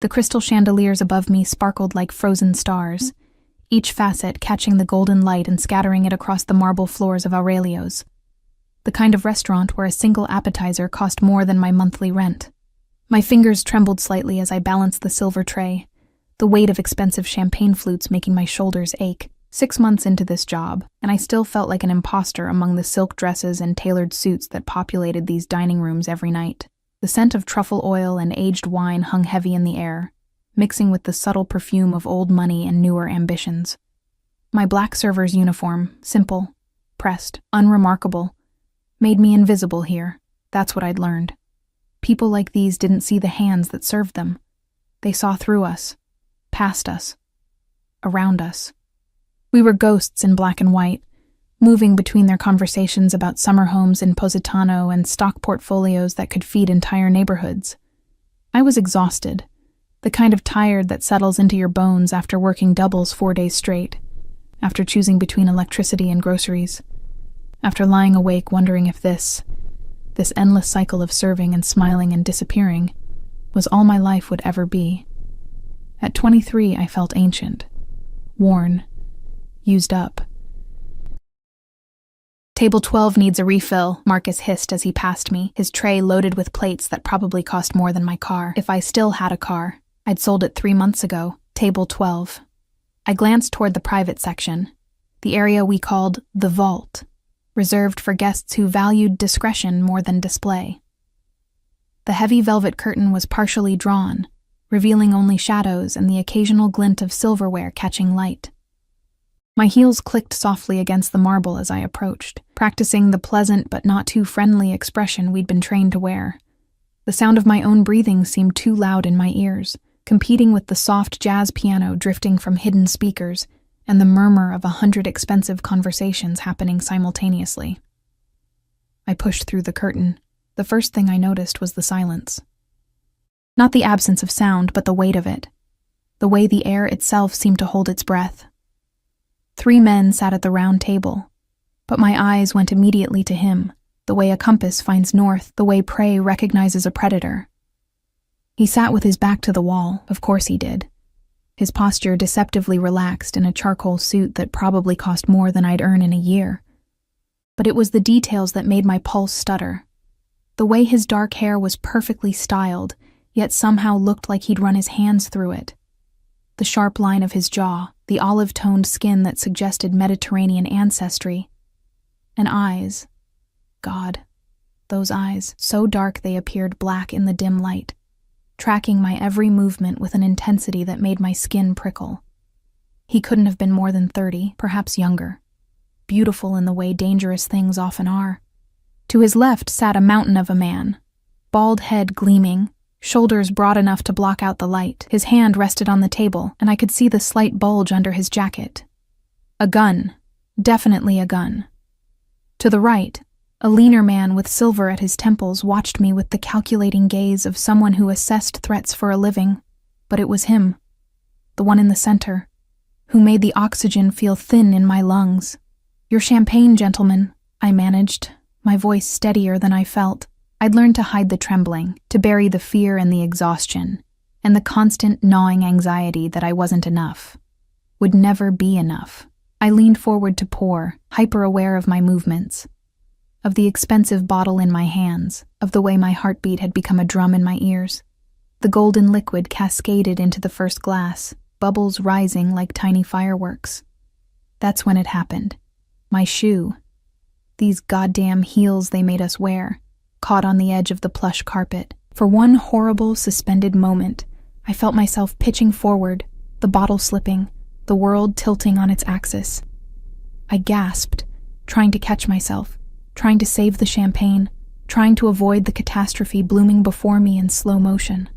The crystal chandeliers above me sparkled like frozen stars, each facet catching the golden light and scattering it across the marble floors of Aurelio's, the kind of restaurant where a single appetizer cost more than my monthly rent. My fingers trembled slightly as I balanced the silver tray, the weight of expensive champagne flutes making my shoulders ache. 6 months into this job, and I still felt like an imposter among the silk dresses and tailored suits that populated these dining rooms every night. The scent of truffle oil and aged wine hung heavy in the air, mixing with the subtle perfume of old money and newer ambitions. My black server's uniform, simple, pressed, unremarkable, made me invisible here. That's what I'd learned. People like these didn't see the hands that served them. They saw through us, past us, around us. We were ghosts in black and white, moving between their conversations about summer homes in Positano and stock portfolios that could feed entire neighborhoods. I was exhausted, the kind of tired that settles into your bones after working doubles 4 days straight, after choosing between electricity and groceries, after lying awake wondering if this endless cycle of serving and smiling and disappearing was all my life would ever be. At 23, I felt ancient, worn, used up. "Table 12 needs a refill," Marcus hissed as he passed me, his tray loaded with plates that probably cost more than my car. If I still had a car, I'd sold it 3 months ago. Table 12. I glanced toward the private section, the area we called the vault, reserved for guests who valued discretion more than display. The heavy velvet curtain was partially drawn, revealing only shadows and the occasional glint of silverware catching light. My heels clicked softly against the marble as I approached, practicing the pleasant but not too friendly expression we'd been trained to wear. The sound of my own breathing seemed too loud in my ears, competing with the soft jazz piano drifting from hidden speakers and the murmur of 100 expensive conversations happening simultaneously. I pushed through the curtain. The first thing I noticed was the silence. Not the absence of sound, but the weight of it. The way the air itself seemed to hold its breath. 3 men sat at the round table, but my eyes went immediately to him, the way a compass finds north, the way prey recognizes a predator. He sat with his back to the wall, of course he did, his posture deceptively relaxed in a charcoal suit that probably cost more than I'd earn in a year. But it was the details that made my pulse stutter. The way his dark hair was perfectly styled, yet somehow looked like he'd run his hands through it. The sharp line of his jaw, the olive-toned skin that suggested Mediterranean ancestry, and eyes. God, those eyes, so dark they appeared black in the dim light, tracking my every movement with an intensity that made my skin prickle. He couldn't have been more than 30, perhaps younger, beautiful in the way dangerous things often are. To his left sat a mountain of a man, bald head gleaming, shoulders broad enough to block out the light. His hand rested on the table, and I could see the slight bulge under his jacket. A gun. Definitely a gun. To the right, a leaner man with silver at his temples watched me with the calculating gaze of someone who assessed threats for a living. But it was him, the one in the center, who made the oxygen feel thin in my lungs. "Your champagne, gentlemen," I managed, my voice steadier than I felt. I'd learned to hide the trembling, to bury the fear and the exhaustion, and the constant gnawing anxiety that I wasn't enough, would never be enough. I leaned forward to pour, hyper-aware of my movements, of the expensive bottle in my hands, of the way my heartbeat had become a drum in my ears. The golden liquid cascaded into the first glass, bubbles rising like tiny fireworks. That's when it happened. My shoe, these goddamn heels they made us wear, caught on the edge of the plush carpet. For one horrible, suspended moment, I felt myself pitching forward, the bottle slipping, the world tilting on its axis. I gasped, trying to catch myself, trying to save the champagne, trying to avoid the catastrophe blooming before me in slow motion.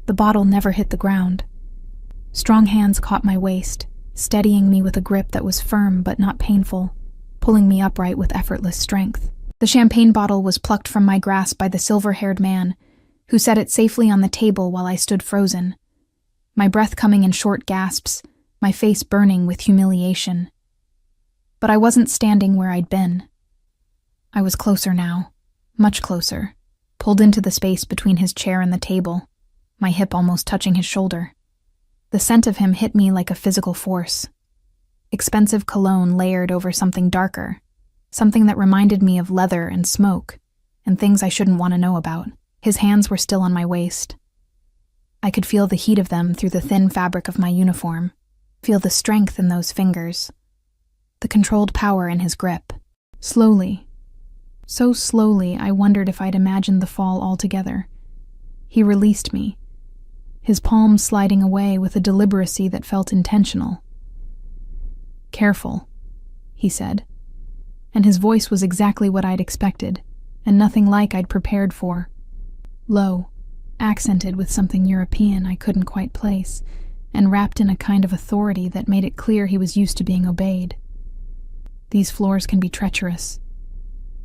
The bottle never hit the ground. Strong hands caught my waist, steadying me with a grip that was firm but not painful, pulling me upright with effortless strength. The champagne bottle was plucked from my grasp by the silver-haired man, who set it safely on the table while I stood frozen, my breath coming in short gasps, my face burning with humiliation. But I wasn't standing where I'd been. I was closer now, much closer, pulled into the space between his chair and the table. my hip almost touching his shoulder. The scent of him hit me like a physical force. Expensive cologne layered over something darker, something that reminded me of leather and smoke, and things I shouldn't want to know about. His hands were still on my waist. I could feel the heat of them through the thin fabric of my uniform, feel the strength in those fingers, the controlled power in his grip. Slowly, so slowly, I wondered if I'd imagined the fall altogether. He released me, his palms sliding away with a deliberacy that felt intentional. "Careful," he said, and his voice was exactly what I'd expected, and nothing like I'd prepared for. Low, accented with something European I couldn't quite place, and wrapped in a kind of authority that made it clear he was used to being obeyed. "These floors can be treacherous."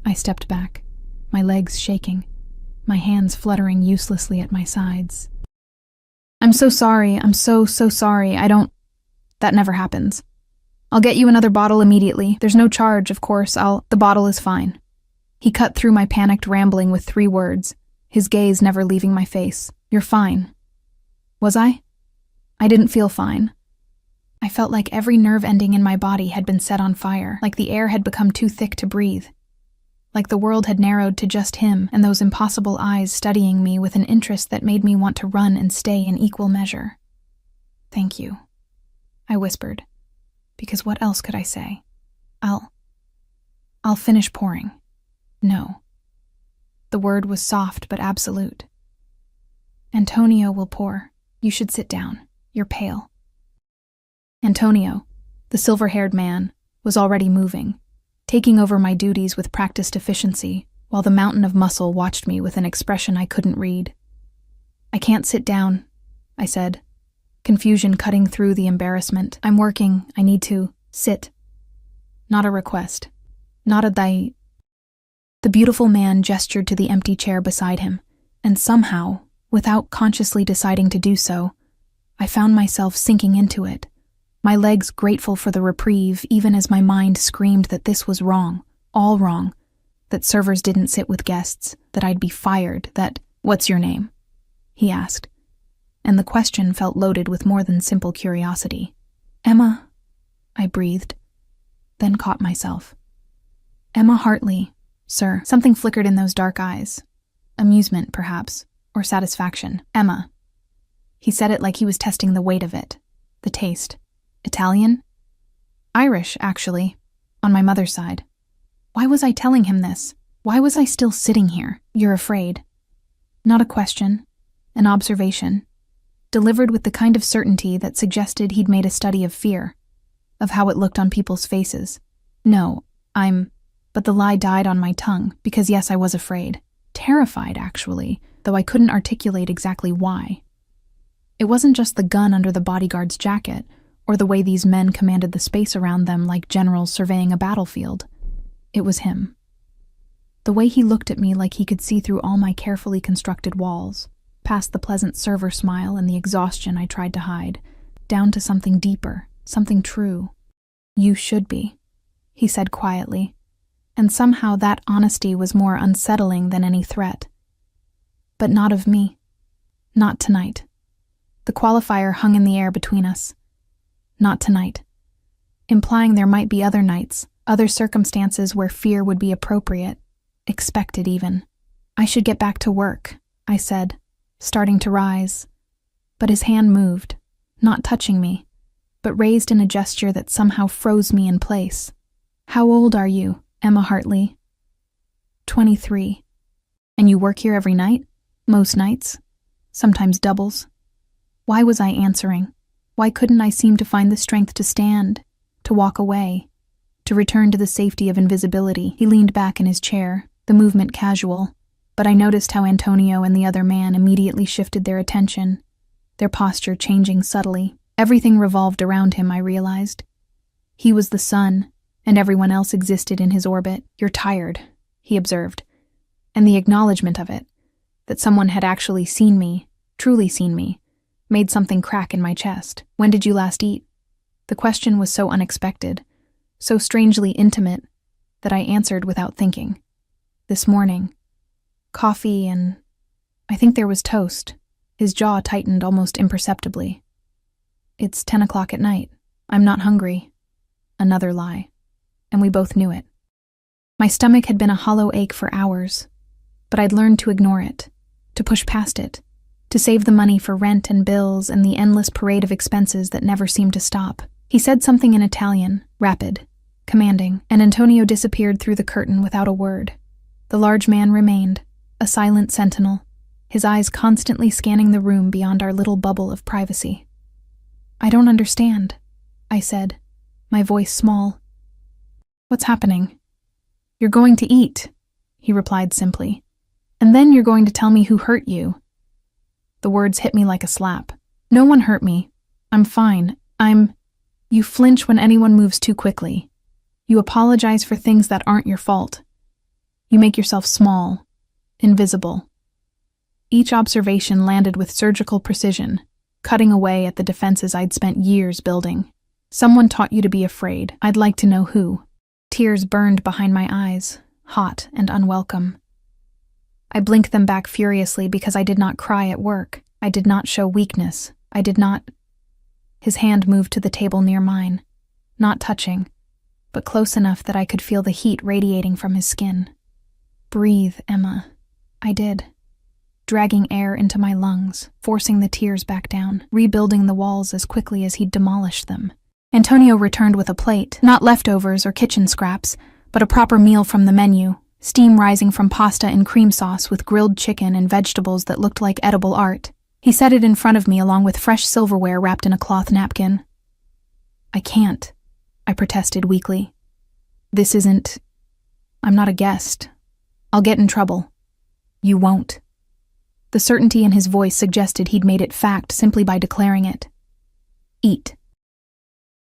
I stepped back, my legs shaking, my hands fluttering uselessly at my sides. "I'm so sorry, I'm so sorry, that never happens. I'll get you another bottle immediately. There's no charge, of course, the bottle is fine." He cut through my panicked rambling with 3 words, his gaze never leaving my face. "You're fine." Was I? I didn't feel fine. I felt like every nerve ending in my body had been set on fire, like the air had become too thick to breathe, like the world had narrowed to just him and those impossible eyes studying me with an interest that made me want to run and stay in equal measure. "Thank you," I whispered, because what else could I say? I'll finish pouring." "No." The word was soft but absolute. "Antonio will pour. You should sit down. You're pale." Antonio, the silver-haired man, was already moving, taking over my duties with practiced efficiency, while the mountain of muscle watched me with an expression I couldn't read. "I can't sit down," I said, confusion cutting through the embarrassment. "I'm working. I need to sit." "Not a request. Not a thy—" The beautiful man gestured to the empty chair beside him, and somehow, without consciously deciding to do so, I found myself sinking into it, my legs grateful for the reprieve even as my mind screamed that this was wrong, all wrong, that servers didn't sit with guests, that I'd be fired, that— "What's your name?" he asked, and the question felt loaded with more than simple curiosity. "Emma," I breathed, then caught myself. "Emma Hartley, sir." Something flickered in those dark eyes. Amusement, perhaps, or satisfaction. "Emma." He said it like he was testing the weight of it, the taste. "Italian?" "Irish, actually, on my mother's side." Why was I telling him this? Why was I still sitting here? "You're afraid." Not a question, an observation, delivered with the kind of certainty that suggested he'd made a study of fear, of how it looked on people's faces. "No, But the lie died on my tongue, because yes, I was afraid. Terrified, actually, though I couldn't articulate exactly why. It wasn't just the gun under the bodyguard's jacket, or the way these men commanded the space around them like generals surveying a battlefield. It was him. The way he looked at me like he could see through all my carefully constructed walls, past the pleasant server smile and the exhaustion I tried to hide, down to something deeper, something true. "You should be," he said quietly, and somehow that honesty was more unsettling than any threat. But not of me. Not tonight. The qualifier hung in the air between us. Not tonight. Implying there might be other nights, other circumstances where fear would be appropriate, expected even. "I should get back to work," I said, starting to rise. But his hand moved, not touching me, but raised in a gesture that somehow froze me in place. "How old are you, Emma Hartley?" 23. "And you work here every night?" "Most nights. Sometimes doubles." Why was I answering? Why couldn't I seem to find the strength to stand, to walk away, to return to the safety of invisibility? He leaned back in his chair, the movement casual, but I noticed how Antonio and the other man immediately shifted their attention, their posture changing subtly. Everything revolved around him, I realized. He was the sun, and everyone else existed in his orbit. "You're tired," he observed, and the acknowledgement of it, that someone had actually seen me, truly seen me, made something crack in my chest. "When did you last eat?" The question was so unexpected, so strangely intimate, that I answered without thinking. "This morning. Coffee and I think there was toast." His jaw tightened almost imperceptibly. "It's 10 o'clock at night. I'm not hungry." Another lie. And we both knew it. My stomach had been a hollow ache for hours, but I'd learned to ignore it, to push past it, to save the money for rent and bills and the endless parade of expenses that never seemed to stop. He said something in Italian, rapid, commanding, and Antonio disappeared through the curtain without a word. The large man remained, a silent sentinel, his eyes constantly scanning the room beyond our little bubble of privacy. "I don't understand," I said, my voice small. "What's happening?" "You're going to eat," he replied simply. "And then you're going to tell me who hurt you." The words hit me like a slap. "No one hurt me. I'm fine. You flinch when anyone moves too quickly. You apologize for things that aren't your fault. You make yourself small, invisible." Each observation landed with surgical precision, cutting away at the defenses I'd spent years building. "Someone taught you to be afraid. I'd like to know who." Tears burned behind my eyes, hot and unwelcome. I blinked them back furiously because I did not cry at work. I did not show weakness. I did not... His hand moved to the table near mine, not touching, but close enough that I could feel the heat radiating from his skin. "Breathe, Emma." I did, dragging air into my lungs, forcing the tears back down, rebuilding the walls as quickly as he'd demolished them. Antonio returned with a plate, not leftovers or kitchen scraps, but a proper meal from the menu, steam rising from pasta and cream sauce with grilled chicken and vegetables that looked like edible art. He set it in front of me along with fresh silverware wrapped in a cloth napkin. "I can't," I protested weakly. "This isn't... I'm not a guest. I'll get in trouble." "You won't." The certainty in his voice suggested he'd made it fact simply by declaring it. "Eat."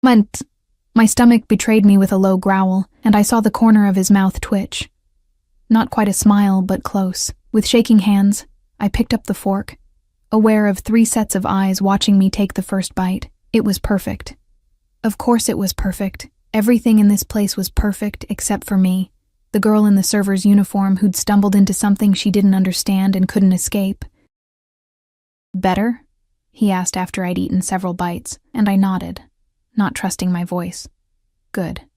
My stomach betrayed me with a low growl, and I saw the corner of his mouth twitch. Not quite a smile, but close. With shaking hands, I picked up the fork, aware of 3 sets of eyes watching me take the first bite. It was perfect. Of course it was perfect. Everything in this place was perfect except for me, the girl in the server's uniform who'd stumbled into something she didn't understand and couldn't escape. "Better?" he asked after I'd eaten several bites, and I nodded, not trusting my voice. "Good."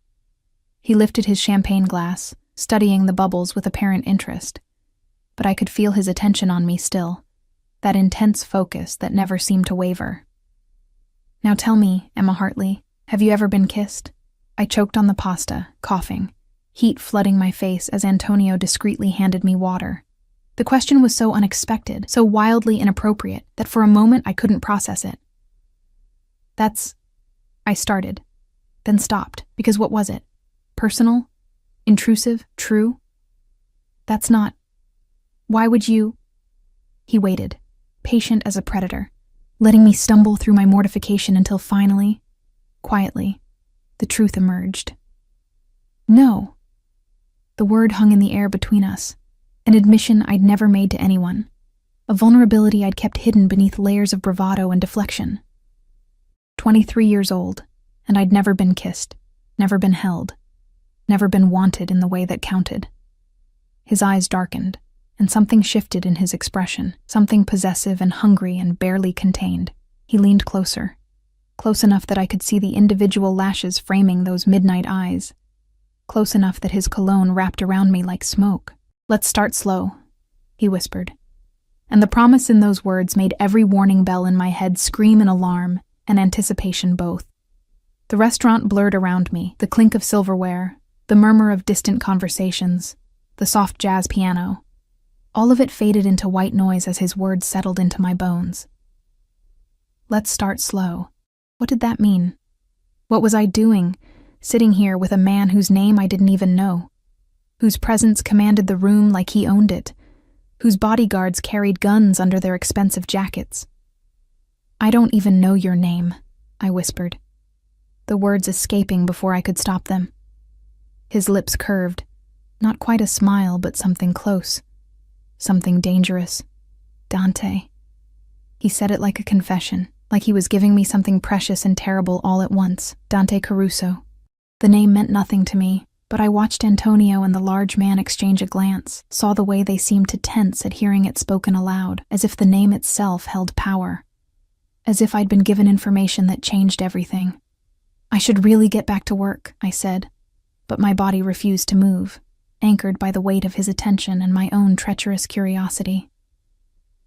He lifted his champagne glass, studying the bubbles with apparent interest, but I could feel his attention on me still, that intense focus that never seemed to waver. "Now tell me, Emma Hartley, have you ever been kissed?" I choked on the pasta, coughing, heat flooding my face as Antonio discreetly handed me water. The question was so unexpected, so wildly inappropriate, that for a moment I couldn't process it. I started, then stopped, because what was it? Personal? Intrusive? True? That's not... Why would you... He waited, patient as a predator, letting me stumble through my mortification until finally, quietly, the truth emerged. "No." The word hung in the air between us, an admission I'd never made to anyone, a vulnerability I'd kept hidden beneath layers of bravado and deflection. 23 years old, and I'd never been kissed, never been held, never been wanted in the way that counted. His eyes darkened, and something shifted in his expression, something possessive and hungry and barely contained. He leaned closer, close enough that I could see the individual lashes framing those midnight eyes, close enough that his cologne wrapped around me like smoke. "Let's start slow," he whispered, and the promise in those words made every warning bell in my head scream in alarm and anticipation both. The restaurant blurred around me, the clink of silverware, the murmur of distant conversations, the soft jazz piano. All of it faded into white noise as his words settled into my bones. Let's start slow. What did that mean? What was I doing, sitting here with a man whose name I didn't even know, whose presence commanded the room like he owned it, whose bodyguards carried guns under their expensive jackets? "I don't even know your name," I whispered, the words escaping before I could stop them. His lips curved, not quite a smile, but something close, something dangerous. "Dante." He said it like a confession, like he was giving me something precious and terrible all at once. Dante Caruso. The name meant nothing to me, But I watched Antonio and the large man exchange a glance, saw the way they seemed to tense at hearing it spoken aloud, as if the name itself held power. As if I'd been given information that changed everything. I should really get back to work, I said, but my body refused to move, anchored by the weight of his attention and my own treacherous curiosity.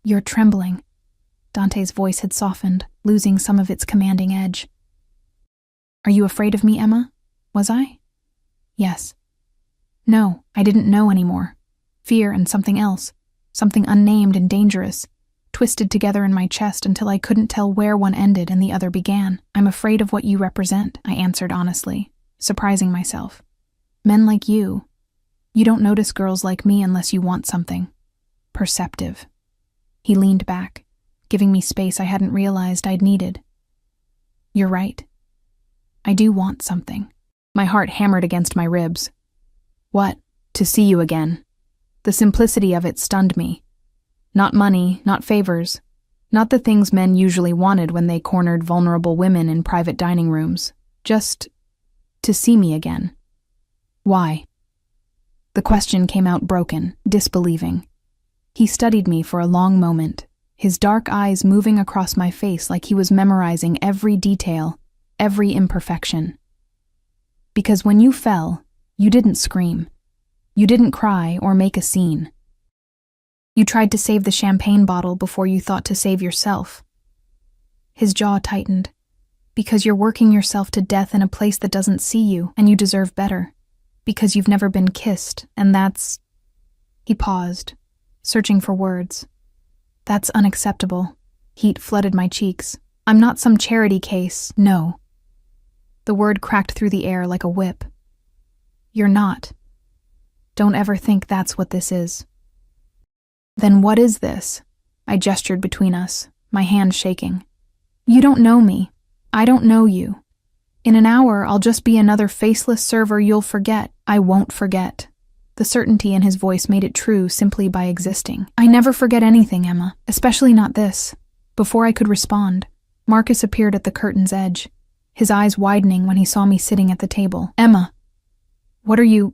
You're trembling. Dante's voice had softened, losing some of its commanding edge. Are you afraid of me, Emma? Was I? Yes. No, I didn't know anymore. Fear and something else, something unnamed and dangerous, twisted together in my chest until I couldn't tell where one ended and the other began. I'm afraid of what you represent, I answered honestly, surprising myself. Men like you don't notice girls like me unless you want something. Perceptive. He leaned back, giving me space I hadn't realized I'd needed. You're right. I do want something. My heart hammered against my ribs. What? To see you again. The simplicity of it stunned me. Not money, not favors, not the things men usually wanted when they cornered vulnerable women in private dining rooms. Just to see me again. Why? The question came out broken, disbelieving. He studied me for a long moment, his dark eyes moving across my face like he was memorizing every detail, every imperfection. Because when you fell, you didn't scream. You didn't cry or make a scene. You tried to save the champagne bottle before you thought to save yourself. His jaw tightened. Because you're working yourself to death in a place that doesn't see you, and you deserve better. Because you've never been kissed, and that's... He paused, searching for words. That's unacceptable. Heat flooded my cheeks. I'm not some charity case, no. The word cracked through the air like a whip. You're not. Don't ever think that's what this is. Then what is this? I gestured between us, my hand shaking. You don't know me. I don't know you. In an hour, I'll just be another faceless server you'll forget. I won't forget. The certainty in his voice made it true simply by existing. I never forget anything, Emma, especially not this. Before I could respond, Marcus appeared at the curtain's edge, his eyes widening when he saw me sitting at the table. Emma, what are you...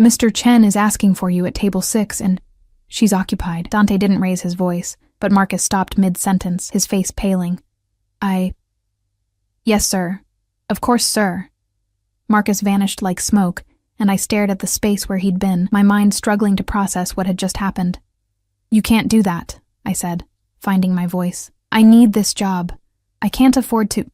Mr. Chen is asking for you at table 6 and... She's occupied. Dante didn't raise his voice, but Marcus stopped mid-sentence, his face paling. Yes, sir. Of course, sir. Marcus vanished like smoke, and I stared at the space where he'd been, my mind struggling to process what had just happened. You can't do that, I said, finding my voice. I need this job. I can't afford to...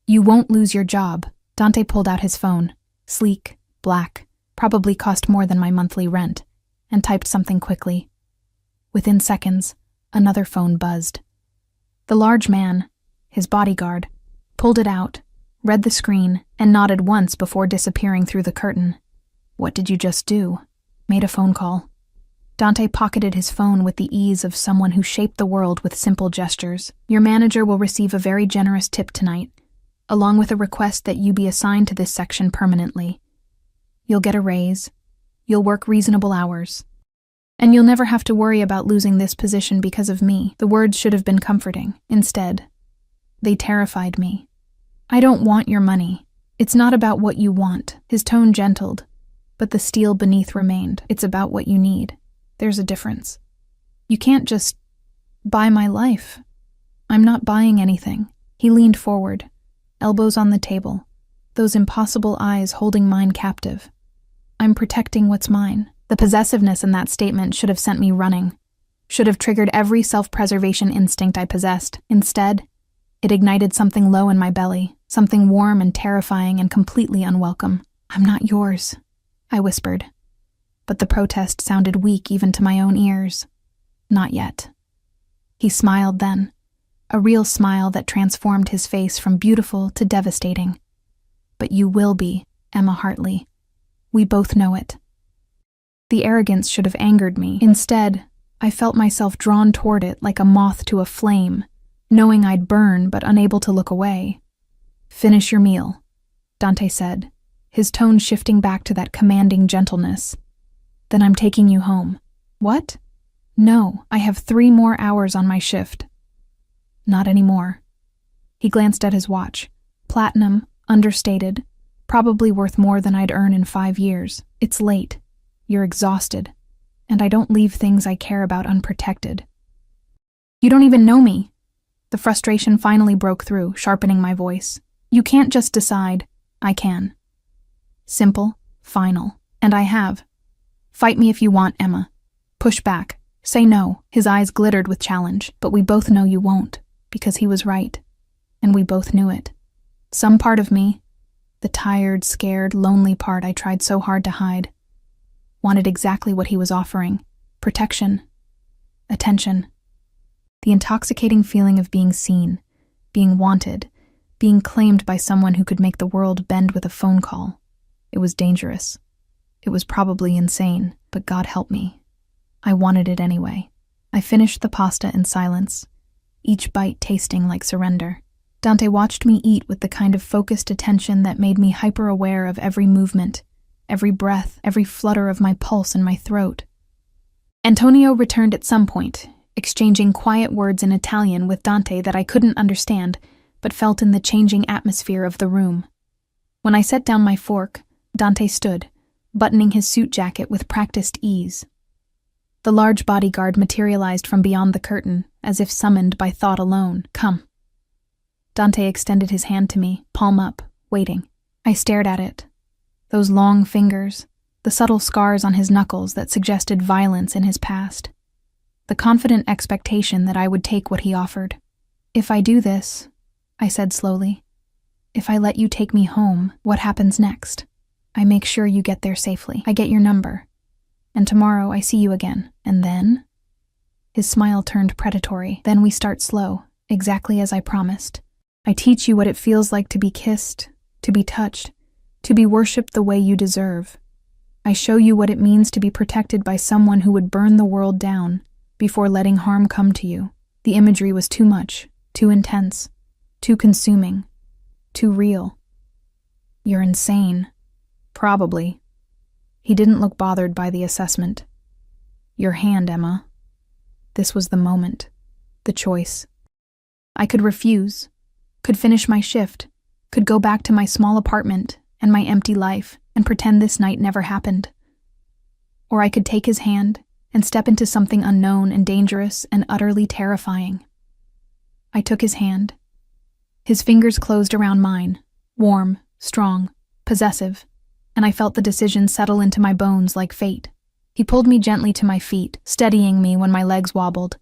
You won't lose your job. Dante pulled out his phone, sleek, black, probably cost more than my monthly rent, and typed something quickly. Within seconds, another phone buzzed. The large man, his bodyguard, pulled it out, read the screen, and nodded once before disappearing through the curtain. What did you just do? Made a phone call. Dante pocketed his phone with the ease of someone who shaped the world with simple gestures. Your manager will receive a very generous tip tonight, along with a request that you be assigned to this section permanently. You'll get a raise. You'll work reasonable hours. And you'll never have to worry about losing this position because of me. The words should have been comforting. Instead, they terrified me. I don't want your money. It's not about what you want. His tone gentled, but the steel beneath remained. It's about what you need. There's a difference. You can't just buy my life. I'm not buying anything. He leaned forward, elbows on the table, those impossible eyes holding mine captive. I'm protecting what's mine. The possessiveness in that statement should have sent me running, should have triggered every self-preservation instinct I possessed. Instead, it ignited something low in my belly, something warm and terrifying and completely unwelcome. I'm not yours, I whispered. But the protest sounded weak even to my own ears. Not yet. He smiled then, a real smile that transformed his face from beautiful to devastating. But you will be, Emma Hartley. We both know it. The arrogance should have angered me. Instead, I felt myself drawn toward it like a moth to a flame, knowing I'd burn but unable to look away. Finish your meal, Dante said, his tone shifting back to that commanding gentleness. Then I'm taking you home. What? No, I have 3 more hours on my shift. Not anymore. He glanced at his watch. Platinum, understated, Probably worth more than I'd earn in 5 years. It's late. You're exhausted. And I don't leave things I care about unprotected. You don't even know me. The frustration finally broke through, sharpening my voice. You can't just decide. I can. Simple, final. And I have. Fight me if you want, Emma. Push back. Say no. His eyes glittered with challenge. But we both know you won't, because he was right. And we both knew it. Some part of me, the tired, scared, lonely part I tried so hard to hide, wanted exactly what he was offering. Protection. Attention. The intoxicating feeling of being seen, being wanted, being claimed by someone who could make the world bend with a phone call. It was dangerous. It was probably insane, but God help me. I wanted it anyway. I finished the pasta in silence, each bite tasting like surrender. Dante watched me eat with the kind of focused attention that made me hyper-aware of every movement, every breath, every flutter of my pulse in my throat. Antonio returned at some point, exchanging quiet words in Italian with Dante that I couldn't understand, but felt in the changing atmosphere of the room. When I set down my fork, Dante stood, buttoning his suit jacket with practiced ease. The large bodyguard materialized from beyond the curtain, as if summoned by thought alone. Come. Dante extended his hand to me, palm up, waiting. I stared at it. Those long fingers, the subtle scars on his knuckles that suggested violence in his past. The confident expectation that I would take what he offered. If I do this, I said slowly, if I let you take me home, what happens next? I make sure you get there safely. I get your number. And tomorrow I see you again. And then? His smile turned predatory. Then we start slow, exactly as I promised. I teach you what it feels like to be kissed, to be touched, to be worshipped the way you deserve. I show you what it means to be protected by someone who would burn the world down before letting harm come to you. The imagery was too much, too intense, too consuming, too real. You're insane. Probably. He didn't look bothered by the assessment. Your hand, Emma. This was the moment, the choice. I could refuse, could finish my shift, could go back to my small apartment and my empty life and pretend this night never happened. Or I could take his hand and step into something unknown and dangerous and utterly terrifying. I took his hand. His fingers closed around mine, warm, strong, possessive, and I felt the decision settle into my bones like fate. He pulled me gently to my feet, steadying me when my legs wobbled,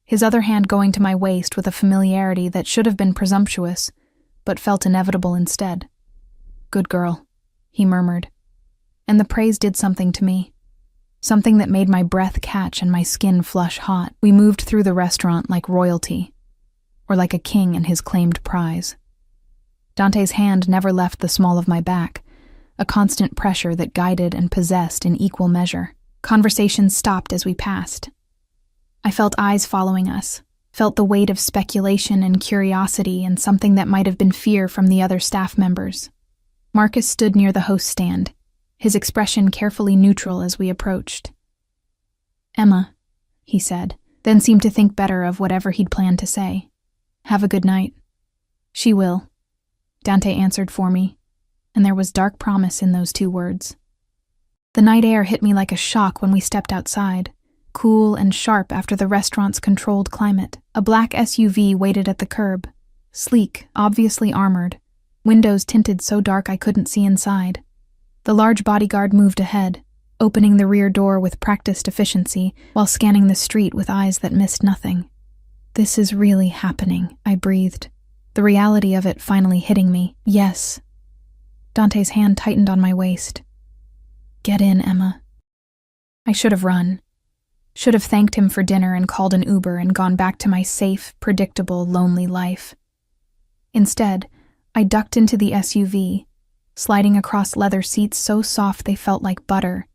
his other hand going to my waist with a familiarity that should have been presumptuous, but felt inevitable instead. Good girl, he murmured. And the praise did something to me. Something that made my breath catch and my skin flush hot. We moved through the restaurant like royalty, or like a king and his claimed prize. Dante's hand never left the small of my back, a constant pressure that guided and possessed in equal measure. Conversations stopped as we passed. I felt eyes following us, felt the weight of speculation and curiosity and something that might have been fear from the other staff members. Marcus stood near the host stand, his expression carefully neutral as we approached. Emma, he said, then seemed to think better of whatever he'd planned to say. Have a good night. She will, Dante answered for me, and there was dark promise in those 2 words. The night air hit me like a shock when we stepped outside, cool and sharp after the restaurant's controlled climate. A black SUV waited at the curb, sleek, obviously armored, windows tinted so dark I couldn't see inside. The large bodyguard moved ahead, opening the rear door with practiced efficiency while scanning the street with eyes that missed nothing. This is really happening, I breathed, the reality of it finally hitting me. Yes. Dante's hand tightened on my waist. Get in, Emma. I should have run. Should have thanked him for dinner and called an Uber and gone back to my safe, predictable, lonely life. Instead, I ducked into the SUV, sliding across leather seats so soft they felt like butter,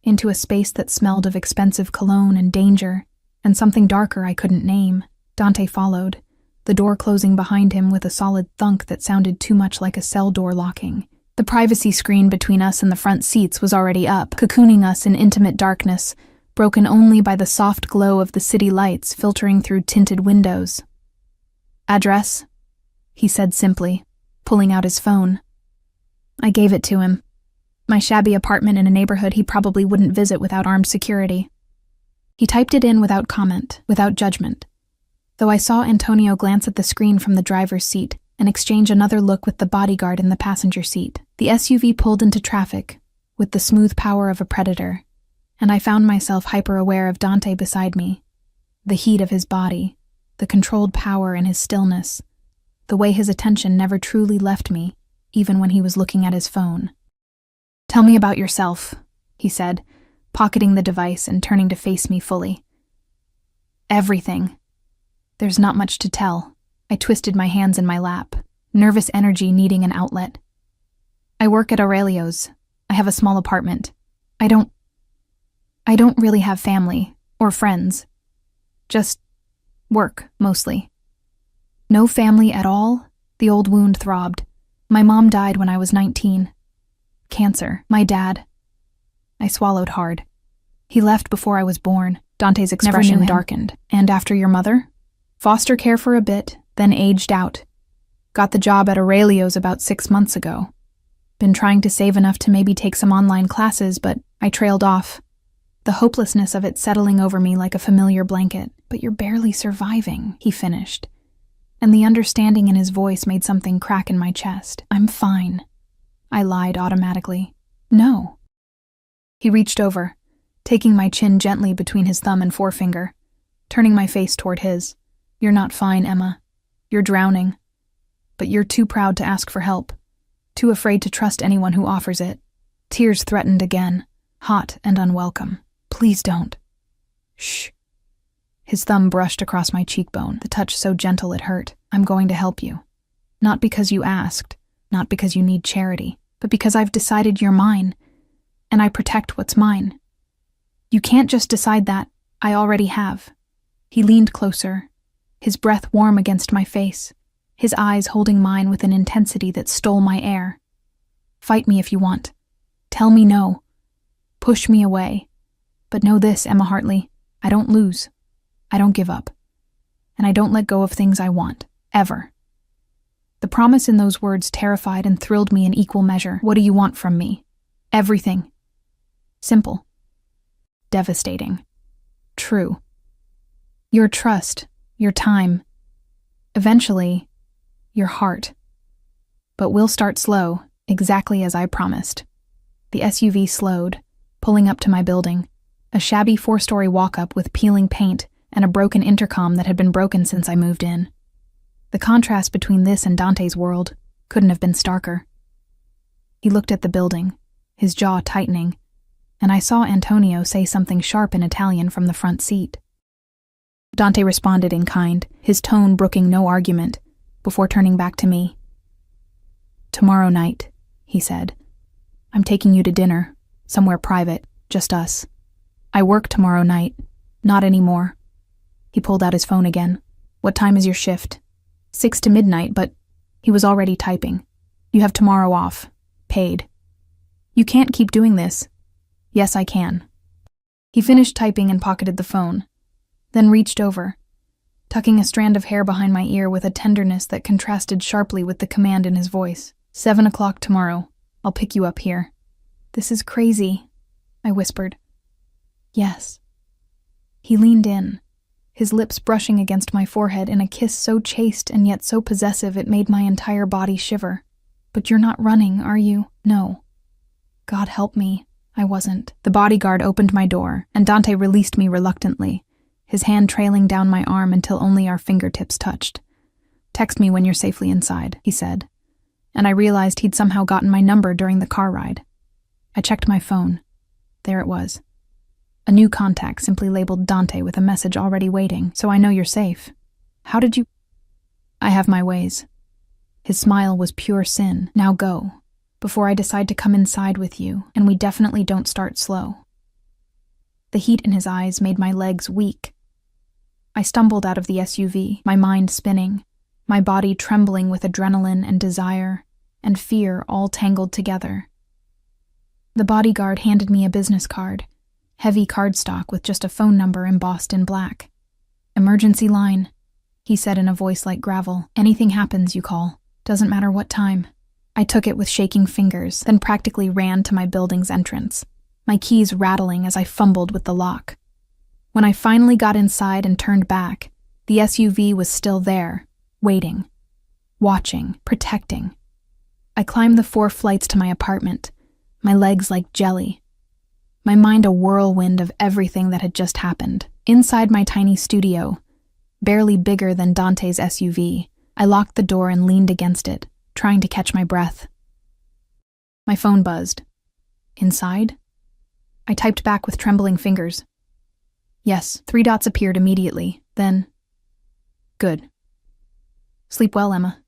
into a space that smelled of expensive cologne and danger, and something darker I couldn't name. Dante followed, the door closing behind him with a solid thunk that sounded too much like a cell door locking. The privacy screen between us and the front seats was already up, cocooning us in intimate darkness, broken only by the soft glow of the city lights filtering through tinted windows. Address? He said simply, pulling out his phone. I gave it to him. My shabby apartment in a neighborhood he probably wouldn't visit without armed security. He typed it in without comment, without judgment. Though I saw Antonio glance at the screen from the driver's seat and exchange another look with the bodyguard in the passenger seat, the SUV pulled into traffic with the smooth power of a predator, and I found myself hyper-aware of Dante beside me. The heat of his body, the controlled power in his stillness, the way his attention never truly left me, even when he was looking at his phone. "Tell me about yourself," he said, pocketing the device and turning to face me fully. "Everything." There's not much to tell. I twisted my hands in my lap, nervous energy needing an outlet. "I work at Aurelio's. I have a small apartment. I don't really have family or friends. Just work, mostly." "No family at all?" The old wound throbbed. "My mom died when I was 19. Cancer. My dad." I swallowed hard. "He left before I was born." Dante's expression darkened. "And after your mother?" "Foster care for a bit, then aged out. Got the job at Aurelio's about 6 months ago. Been trying to save enough to maybe take some online classes, but I trailed off. The hopelessness of it settling over me like a familiar blanket. "But you're barely surviving," he finished. And the understanding in his voice made something crack in my chest. "I'm fine." I lied automatically. "No." He reached over, taking my chin gently between his thumb and forefinger, turning my face toward his. "You're not fine, Emma. You're drowning. But you're too proud to ask for help, too afraid to trust anyone who offers it." Tears threatened again, hot and unwelcome. "Please don't." "Shh." His thumb brushed across my cheekbone, the touch so gentle it hurt. "I'm going to help you. Not because you asked, not because you need charity, but because I've decided you're mine, and I protect what's mine. You can't just decide that. I already have." He leaned closer, his breath warm against my face, his eyes holding mine with an intensity that stole my air. "Fight me if you want. Tell me no. Push me away. But know this, Emma Hartley, I don't lose. I don't give up. And I don't let go of things I want, ever." The promise in those words terrified and thrilled me in equal measure. "What do you want from me?" "Everything." Simple. Devastating. True. Your trust, your time. Eventually, your heart. But we'll start slow, exactly as I promised. The SUV slowed, pulling up to my building, a shabby 4-story walk-up with peeling paint and a broken intercom that had been broken since I moved in. The contrast between this and Dante's world couldn't have been starker. He looked at the building, his jaw tightening, and I saw Antonio say something sharp in Italian from the front seat. Dante responded in kind, his tone brooking no argument, before turning back to me. "Tomorrow night," he said. "I'm taking you to dinner, somewhere private, just us. I work tomorrow night, not anymore." He pulled out his phone again. "What time is your shift?" 6 to midnight, but he was already typing. "You have tomorrow off. Paid." "You can't keep doing this." "Yes, I can." He finished typing and pocketed the phone, then reached over, tucking a strand of hair behind my ear with a tenderness that contrasted sharply with the command in his voice. 7 o'clock tomorrow. I'll pick you up here." "This is crazy," I whispered. "Yes." He leaned in, his lips brushing against my forehead in a kiss so chaste and yet so possessive it made my entire body shiver. "But you're not running, are you?" "No." God help me, I wasn't. The bodyguard opened my door, and Dante released me reluctantly, his hand trailing down my arm until only our fingertips touched. "Text me when you're safely inside," he said, and I realized he'd somehow gotten my number during the car ride. I checked my phone. There it was. A new contact simply labeled Dante with a message already waiting. "So I know you're safe. How did you—" "I have my ways." His smile was pure sin. "Now go, before I decide to come inside with you, and we definitely don't start slow." The heat in his eyes made my legs weak. I stumbled out of the SUV, my mind spinning, my body trembling with adrenaline and desire and fear all tangled together. The bodyguard handed me a business card, heavy cardstock with just a phone number embossed in black. "Emergency line," he said in a voice like gravel. "Anything happens, you call. Doesn't matter what time. I took it with shaking fingers, then practically ran to my building's entrance, my keys rattling as I fumbled with the lock. When I finally got inside and turned back, the SUV was still there, waiting, watching, protecting. I climbed the 4 flights to my apartment, my legs like jelly, my mind a whirlwind of everything that had just happened. Inside my tiny studio, barely bigger than Dante's SUV, I locked the door and leaned against it, trying to catch my breath. My phone buzzed. Inside? I typed back with trembling fingers. Yes, 3 dots appeared immediately. Then, good. Sleep well, Emma.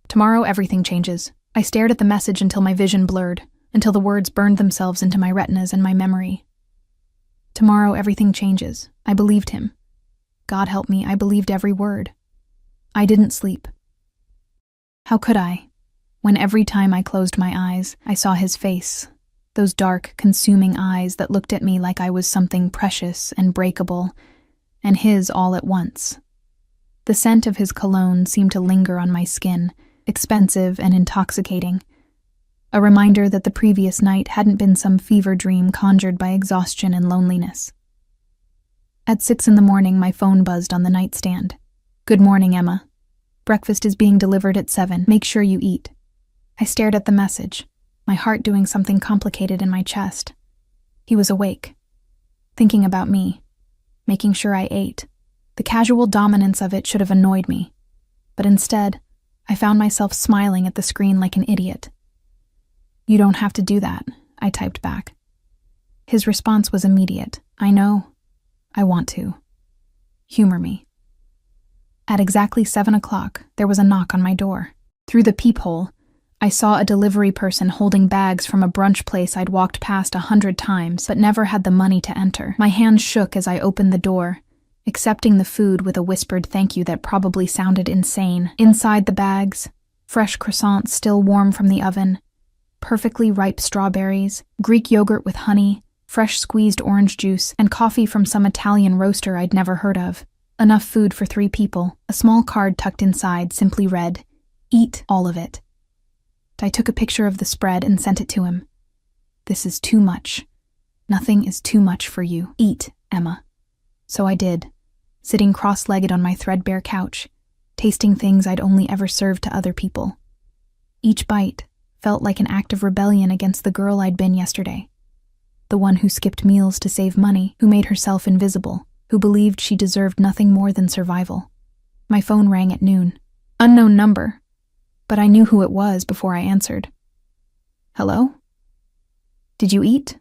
Tomorrow everything changes. I stared at the message until my vision blurred, until the words burned themselves into my retinas and my memory. Tomorrow everything changes. I believed him. God help me, I believed every word. I didn't sleep. How could I, when every time I closed my eyes, I saw his face, those dark, consuming eyes that looked at me like I was something precious and breakable, and his all at once. The scent of his cologne seemed to linger on my skin, expensive and intoxicating, a reminder that the previous night hadn't been some fever dream conjured by exhaustion and loneliness. At 6 in the morning, my phone buzzed on the nightstand. Good morning, Emma. Breakfast is being delivered at 7. Make sure you eat. I stared at the message, my heart doing something complicated in my chest. He was awake, thinking about me, making sure I ate. The casual dominance of it should have annoyed me, but instead, I found myself smiling at the screen like an idiot. You don't have to do that, I typed back. His response was immediate. I know. I want to. Humor me. At exactly 7 o'clock, there was a knock on my door. Through the peephole, I saw a delivery person holding bags from a brunch place I'd walked past 100 times, but never had the money to enter. My hands shook as I opened the door, accepting the food with a whispered thank you that probably sounded insane. Inside the bags, fresh croissants still warm from the oven, perfectly ripe strawberries, Greek yogurt with honey, fresh squeezed orange juice, and coffee from some Italian roaster I'd never heard of. Enough food for 3 people. A small card tucked inside simply read, "Eat all of it." I took a picture of the spread and sent it to him. This is too much. Nothing is too much for you. Eat, Emma. So I did, sitting cross-legged on my threadbare couch, tasting things I'd only ever served to other people. Each bite felt like an act of rebellion against the girl I'd been yesterday. The one who skipped meals to save money, who made herself invisible, who believed she deserved nothing more than survival. My phone rang at noon. Unknown number, but I knew who it was before I answered. Hello? Did you eat?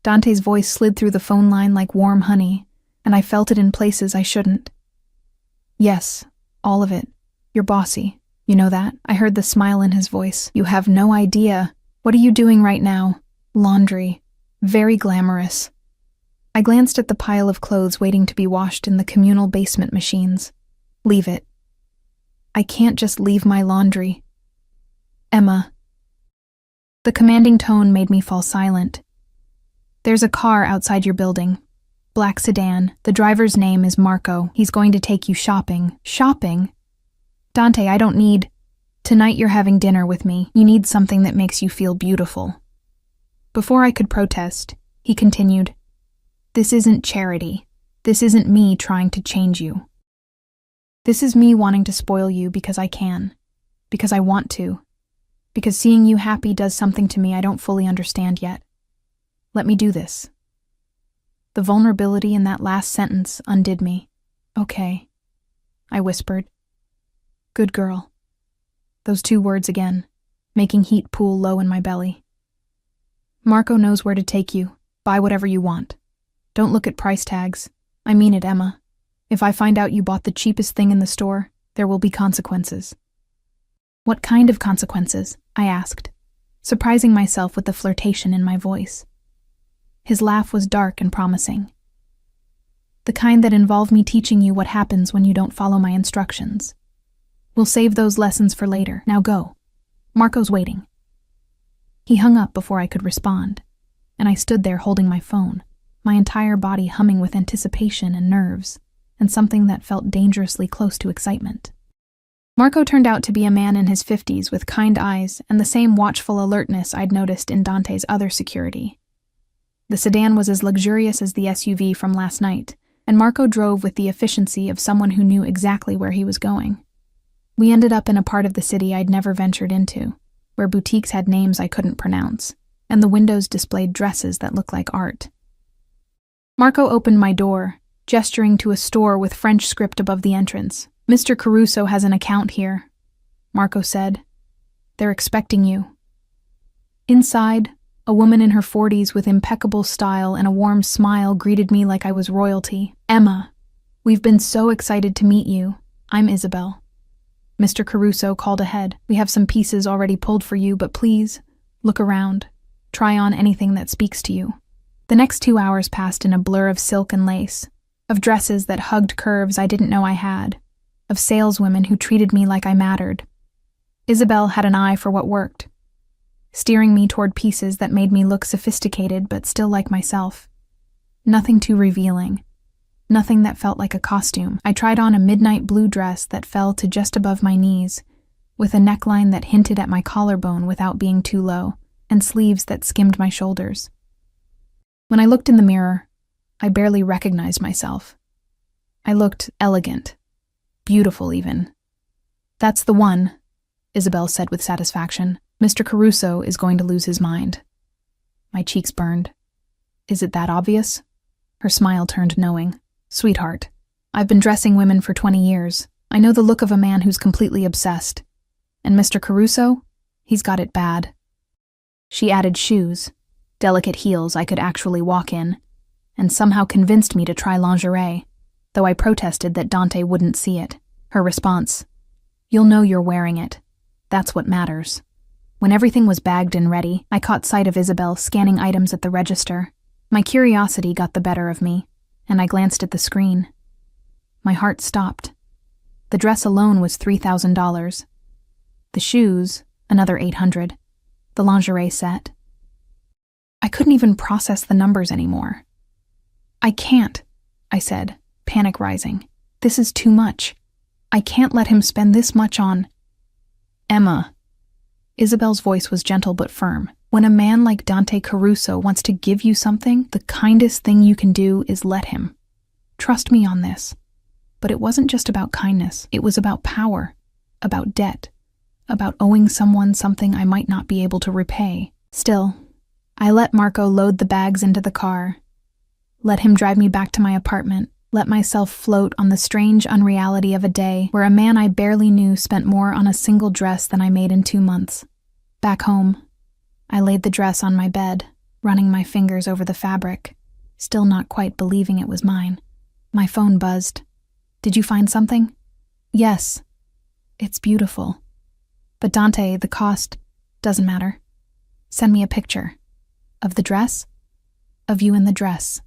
Dante's voice slid through the phone line like warm honey, and I felt it in places I shouldn't. Yes, all of it. You're bossy. You know that? I heard the smile in his voice. You have no idea. What are you doing right now? Laundry. Very glamorous. I glanced at the pile of clothes waiting to be washed in the communal basement machines. Leave it. I can't just leave my laundry. Emma. The commanding tone made me fall silent. There's a car outside your building. Black sedan. The driver's name is Marco. He's going to take you shopping. Shopping? Dante, I don't need... Tonight you're having dinner with me. You need something that makes you feel beautiful. Before I could protest, he continued, This isn't charity. This isn't me trying to change you. This is me wanting to spoil you because I can. Because I want to. Because seeing you happy does something to me I don't fully understand yet. Let me do this. The vulnerability in that last sentence undid me. Okay, I whispered. Good girl. Those 2 words again, making heat pool low in my belly. Marco knows where to take you. Buy whatever you want. Don't look at price tags. I mean it, Emma. If I find out you bought the cheapest thing in the store, there will be consequences. What kind of consequences? I asked, surprising myself with the flirtation in my voice. His laugh was dark and promising. The kind that involve me teaching you what happens when you don't follow my instructions. We'll save those lessons for later. Now go. Marco's waiting. He hung up before I could respond, and I stood there holding my phone, my entire body humming with anticipation and nerves, and something that felt dangerously close to excitement. Marco turned out to be a man in his 50s with kind eyes and the same watchful alertness I'd noticed in Dante's other security. The sedan was as luxurious as the SUV from last night, and Marco drove with the efficiency of someone who knew exactly where he was going. We ended up in a part of the city I'd never ventured into, where boutiques had names I couldn't pronounce, and the windows displayed dresses that looked like art. Marco opened my door, gesturing to a store with French script above the entrance. "Mr. Caruso has an account here," Marco said. "They're expecting you." Inside, a woman in her 40s with impeccable style and a warm smile greeted me like I was royalty. "Emma, we've been so excited to meet you. I'm Isabel." Mr. Caruso called ahead. "We have some pieces already pulled for you, but please, look around. Try on anything that speaks to you." The next 2 hours passed in a blur of silk and lace, of dresses that hugged curves I didn't know I had, of saleswomen who treated me like I mattered. Isabel had an eye for what worked, steering me toward pieces that made me look sophisticated but still like myself. Nothing too revealing. Nothing that felt like a costume. I tried on a midnight blue dress that fell to just above my knees, with a neckline that hinted at my collarbone without being too low, and sleeves that skimmed my shoulders. When I looked in the mirror, I barely recognized myself. I looked elegant, beautiful even. "That's the one," Isabel said with satisfaction. "Mr. Caruso is going to lose his mind." My cheeks burned. "Is it that obvious?" Her smile turned knowing. "Sweetheart, I've been dressing women for 20 years. I know the look of a man who's completely obsessed. And Mr. Caruso, he's got it bad." She added shoes, delicate heels I could actually walk in, and somehow convinced me to try lingerie, though I protested that Dante wouldn't see it. Her response, "You'll know you're wearing it. That's what matters." When everything was bagged and ready, I caught sight of Isabel scanning items at the register. My curiosity got the better of me, and I glanced at the screen. My heart stopped. The dress alone was $3,000. The shoes, another $800. The lingerie set. I couldn't even process the numbers anymore. "I can't," I said, panic rising. "This is too much. I can't let him spend this much on—" "Emma." Isabel's voice was gentle but firm. "When a man like Dante Caruso wants to give you something, the kindest thing you can do is let him. Trust me on this." But it wasn't just about kindness. It was about power, about debt, about owing someone something I might not be able to repay. Still, I let Marco load the bags into the car, let him drive me back to my apartment, let myself float on the strange unreality of a day where a man I barely knew spent more on a single dress than I made in 2 months. Back home, I laid the dress on my bed, running my fingers over the fabric, still not quite believing it was mine. My phone buzzed. "Did you find something?" "Yes. It's beautiful. But Dante, the cost doesn't matter. Send me a picture. Of the dress? Of you in the dress.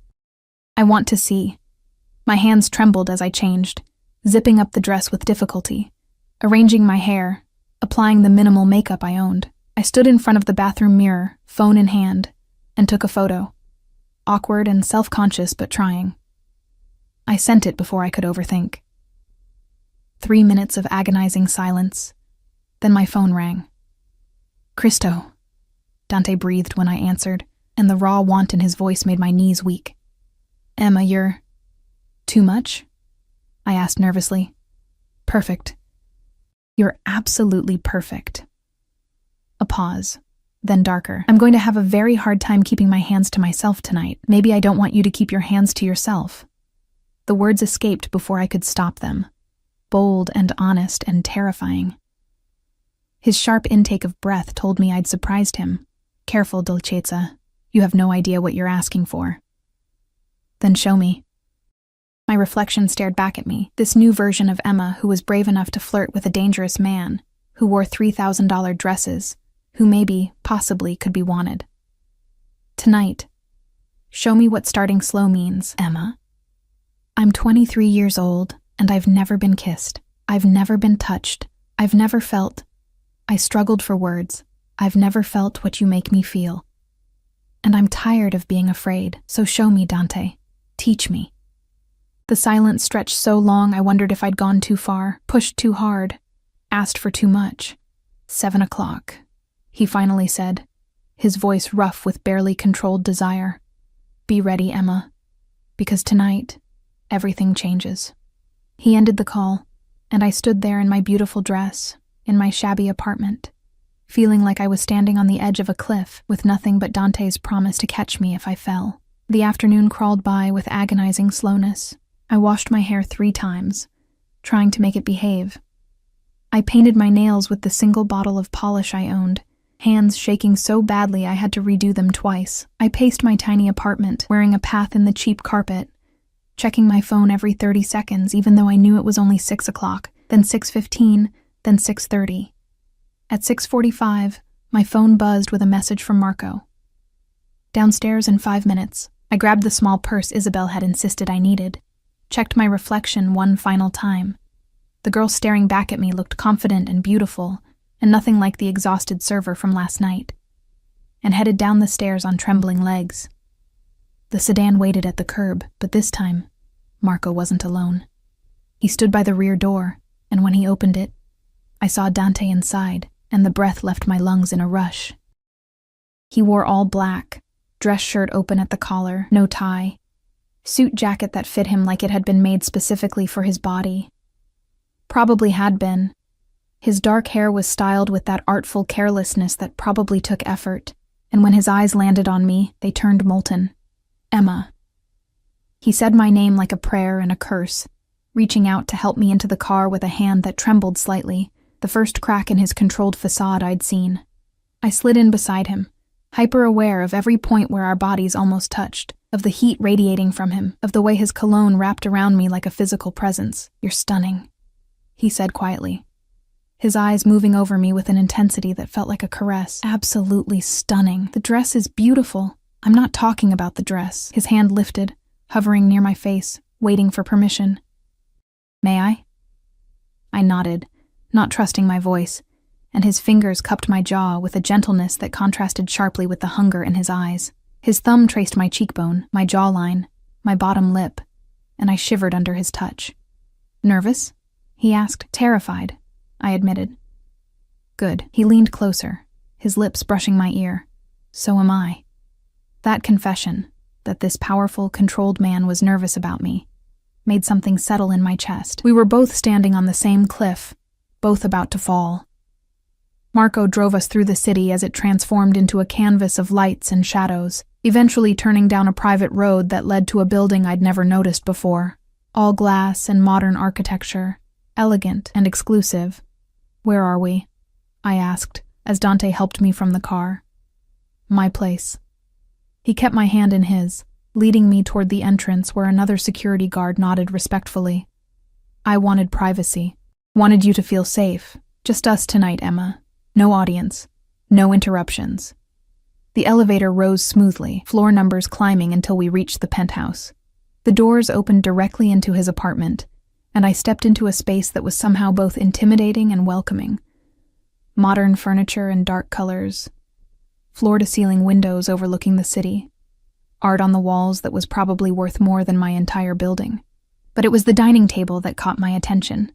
I want to see." My hands trembled as I changed, zipping up the dress with difficulty, arranging my hair, applying the minimal makeup I owned. I stood in front of the bathroom mirror, phone in hand, and took a photo. Awkward and self-conscious, but trying. I sent it before I could overthink. 3 minutes of agonizing silence. Then my phone rang. "Cristo," Dante breathed when I answered, and the raw want in his voice made my knees weak. "Emma, you're too much?" I asked nervously. "Perfect. You're absolutely perfect." A pause, then darker. "I'm going to have a very hard time keeping my hands to myself tonight. Maybe I don't want you to keep your hands to yourself." The words escaped before I could stop them, bold and honest and terrifying. His sharp intake of breath told me I'd surprised him. "Careful, Dolcezza. You have no idea what you're asking for." "Then show me." My reflection stared back at me, this new version of Emma who was brave enough to flirt with a dangerous man, who wore $3,000 dresses, who maybe, possibly, could be wanted. "Tonight. Show me what starting slow means, Emma." "I'm 23 years old, and I've never been kissed. I've never been touched. I've never felt—" I struggled for words. "I've never felt what you make me feel. And I'm tired of being afraid, so show me, Dante. Teach me." The silence stretched so long I wondered if I'd gone too far, pushed too hard. Asked for too much. 7 o'clock, he finally said, his voice rough with barely controlled desire. Be ready, Emma, because tonight, everything changes. He ended the call, and I stood there in my beautiful dress, in my shabby apartment, feeling like I was standing on the edge of a cliff with nothing but Dante's promise to catch me if I fell. The afternoon crawled by with agonizing slowness. I washed my hair 3 times, trying to make it behave. I painted my nails with the single bottle of polish I owned, hands shaking so badly I had to redo them twice. I paced my tiny apartment, wearing a path in the cheap carpet, checking my phone every 30 seconds even though I knew it was only 6 o'clock, then 6:15, then 6:30. At 6:45, my phone buzzed with a message from Marco. Downstairs in 5 minutes, I grabbed the small purse Isabel had insisted I needed, checked my reflection one final time. The girl staring back at me looked confident and beautiful, and nothing like the exhausted server from last night, and headed down the stairs on trembling legs. The sedan waited at the curb, but this time, Marco wasn't alone. He stood by the rear door, and when he opened it, I saw Dante inside, and the breath left my lungs in a rush. He wore all black, dress shirt open at the collar, no tie, suit jacket that fit him like it had been made specifically for his body. Probably had been. His dark hair was styled with that artful carelessness that probably took effort, and when his eyes landed on me, they turned molten. Emma. He said my name like a prayer and a curse, reaching out to help me into the car with a hand that trembled slightly, the first crack in his controlled facade I'd seen. I slid in beside him, hyper-aware of every point where our bodies almost touched, of the heat radiating from him, of the way his cologne wrapped around me like a physical presence. You're stunning, he said quietly, his eyes moving over me with an intensity that felt like a caress. Absolutely stunning. The dress is beautiful. I'm not talking about the dress. His hand lifted, hovering near my face, waiting for permission. May I? I nodded, not trusting my voice, and his fingers cupped my jaw with a gentleness that contrasted sharply with the hunger in his eyes. His thumb traced my cheekbone, my jawline, my bottom lip, and I shivered under his touch. Nervous? He asked. Terrified, I admitted. Good. He leaned closer, his lips brushing my ear. So am I. That confession, that this powerful, controlled man was nervous about me, made something settle in my chest. We were both standing on the same cliff, both about to fall. Marco drove us through the city as it transformed into a canvas of lights and shadows, eventually turning down a private road that led to a building I'd never noticed before. All glass and modern architecture, elegant and exclusive. Where are we? I asked, as Dante helped me from the car. My place. He kept my hand in his, leading me toward the entrance where another security guard nodded respectfully. I wanted privacy. Wanted you to feel safe. Just us tonight, Emma. No audience. No interruptions. The elevator rose smoothly, floor numbers climbing until we reached the penthouse. The doors opened directly into his apartment, and I stepped into a space that was somehow both intimidating and welcoming. Modern furniture and dark colors, floor-to-ceiling windows overlooking the city, art on the walls that was probably worth more than my entire building. But it was the dining table that caught my attention.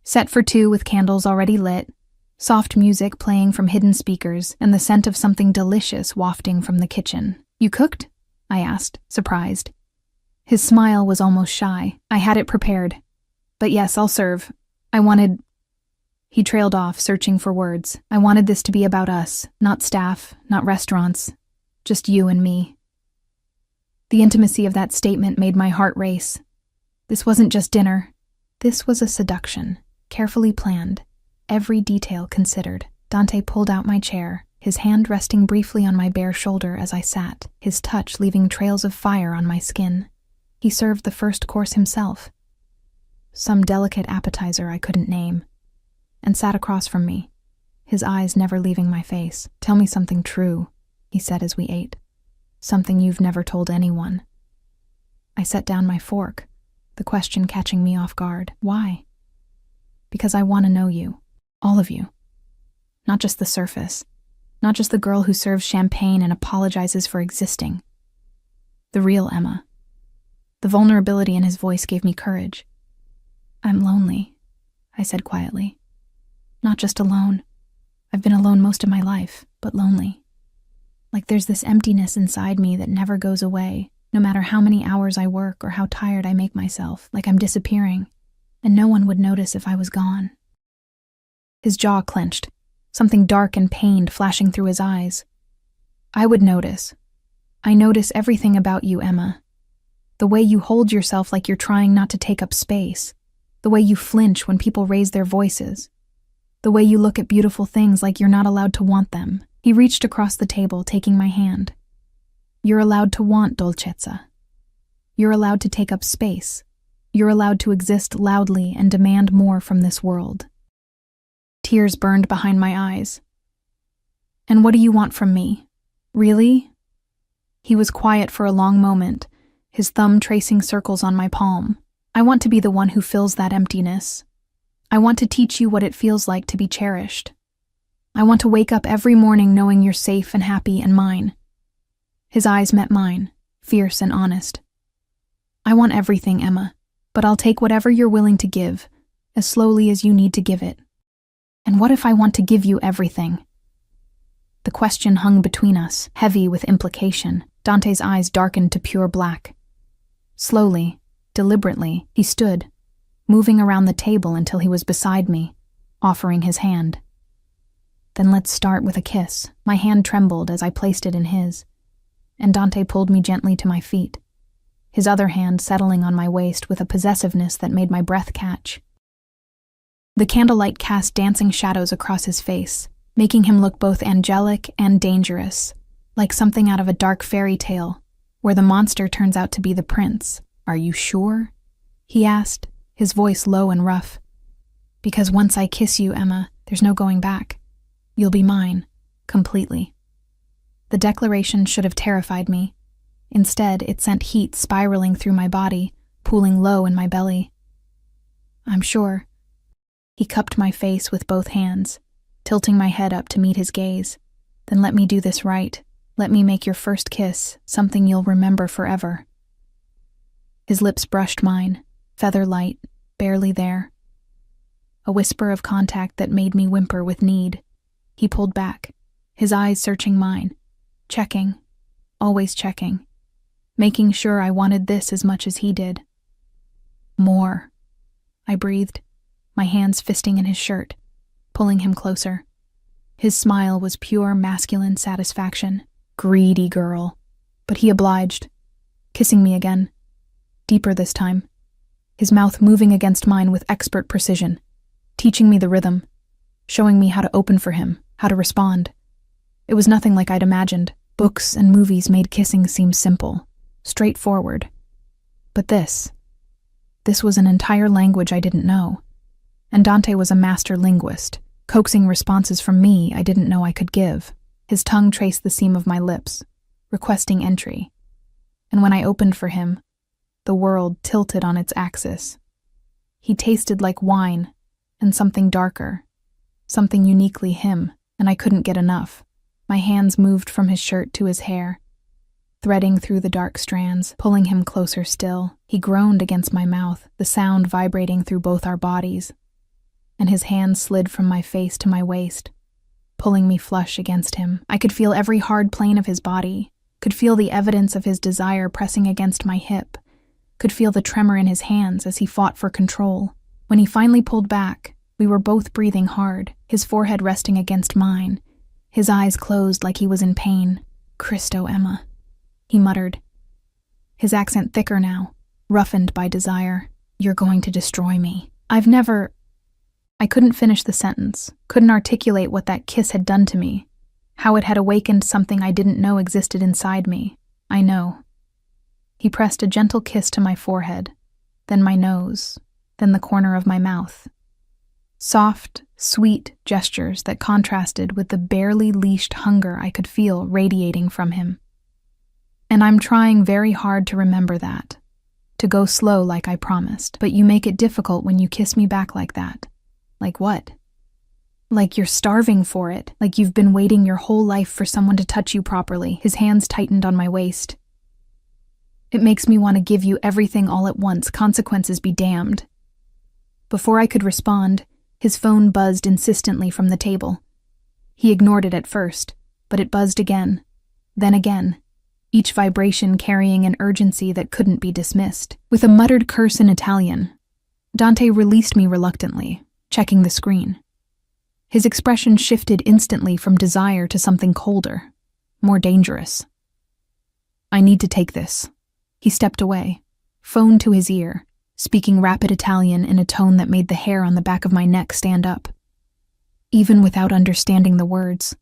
Set for 2 with candles already lit, soft music playing from hidden speakers, and the scent of something delicious wafting from the kitchen. You cooked? I asked, surprised. His smile was almost shy. I had it prepared. But yes, I'll serve. He trailed off, searching for words. I wanted this to be about us, not staff, not restaurants, just you and me. The intimacy of that statement made my heart race. This wasn't just dinner. This was a seduction, carefully planned, every detail considered. Dante pulled out my chair, his hand resting briefly on my bare shoulder as I sat, his touch leaving trails of fire on my skin. He served the first course himself, some delicate appetizer I couldn't name, and sat across from me, his eyes never leaving my face. Tell me something true, he said as we ate. Something you've never told anyone. I set down my fork, the question catching me off guard. Why? Because I want to know you, all of you. Not just the surface, not just the girl who serves champagne and apologizes for existing. The real Emma. The vulnerability in his voice gave me courage. I'm lonely, I said quietly. Not just alone. I've been alone most of my life, but lonely. Like there's this emptiness inside me that never goes away, no matter how many hours I work or how tired I make myself, like I'm disappearing, and no one would notice if I was gone. His jaw clenched, something dark and pained flashing through his eyes. I would notice. I notice everything about you, Emma. The way you hold yourself like you're trying not to take up space. The way you flinch when people raise their voices. The way you look at beautiful things like you're not allowed to want them. He reached across the table, taking my hand. You're allowed to want, Dolcezza. You're allowed to take up space. You're allowed to exist loudly and demand more from this world. Tears burned behind my eyes. And what do you want from me? Really? He was quiet for a long moment, his thumb tracing circles on my palm. I want to be the one who fills that emptiness. I want to teach you what it feels like to be cherished. I want to wake up every morning knowing you're safe and happy and mine. His eyes met mine, fierce and honest. I want everything, Emma, but I'll take whatever you're willing to give, as slowly as you need to give it. And what if I want to give you everything? The question hung between us, heavy with implication. Dante's eyes darkened to pure black. Slowly, deliberately, he stood, moving around the table until he was beside me, offering his hand. Then let's start with a kiss. My hand trembled as I placed it in his, and Dante pulled me gently to my feet, his other hand settling on my waist with a possessiveness that made my breath catch. The candlelight cast dancing shadows across his face, making him look both angelic and dangerous, like something out of a dark fairy tale, where the monster turns out to be the prince. Are you sure? He asked, his voice low and rough. Because once I kiss you, Emma, there's no going back. You'll be mine, completely. The declaration should have terrified me. Instead, it sent heat spiraling through my body, pooling low in my belly. I'm sure. He cupped my face with both hands, tilting my head up to meet his gaze. Then let me do this right. Let me make your first kiss something you'll remember forever. His lips brushed mine, feather light, barely there. A whisper of contact that made me whimper with need. He pulled back, his eyes searching mine, checking, always checking, making sure I wanted this as much as he did. More, I breathed, my hands fisting in his shirt, pulling him closer. His smile was pure masculine satisfaction. Greedy girl. But he obliged, kissing me again, deeper this time, his mouth moving against mine with expert precision, teaching me the rhythm, showing me how to open for him, how to respond. It was nothing like I'd imagined. Books and movies made kissing seem simple, straightforward. But this was an entire language I didn't know. And Dante was a master linguist, coaxing responses from me I didn't know I could give. His tongue traced the seam of my lips, requesting entry. And when I opened for him, the world tilted on its axis. He tasted like wine, and something darker, something uniquely him, and I couldn't get enough. My hands moved from his shirt to his hair, threading through the dark strands, pulling him closer still. He groaned against my mouth, the sound vibrating through both our bodies, and his hand slid from my face to my waist, pulling me flush against him. I could feel every hard plane of his body, could feel the evidence of his desire pressing against my hip, could feel the tremor in his hands as he fought for control. When he finally pulled back, we were both breathing hard, his forehead resting against mine, his eyes closed like he was in pain. Cristo, Emma, he muttered, his accent thicker now, roughened by desire. You're going to destroy me. I couldn't finish the sentence, couldn't articulate what that kiss had done to me, how it had awakened something I didn't know existed inside me. I know. He pressed a gentle kiss to my forehead, then my nose, then the corner of my mouth. Soft, sweet gestures that contrasted with the barely leashed hunger I could feel radiating from him. And I'm trying very hard to remember that, to go slow like I promised, but you make it difficult when you kiss me back like that. Like what? Like you're starving for it, like you've been waiting your whole life for someone to touch you properly. His hands tightened on my waist. It makes me want to give you everything all at once, consequences be damned. Before I could respond, His phone buzzed insistently from the table. He ignored it at first, but it buzzed again, then again, each vibration carrying an urgency that couldn't be dismissed. With a muttered curse in Italian, Dante released me reluctantly, checking the screen. His expression shifted instantly from desire to something colder, more dangerous. "I need to take this." He stepped away, phone to his ear, speaking rapid Italian in a tone that made the hair on the back of my neck stand up. Even without understanding the words,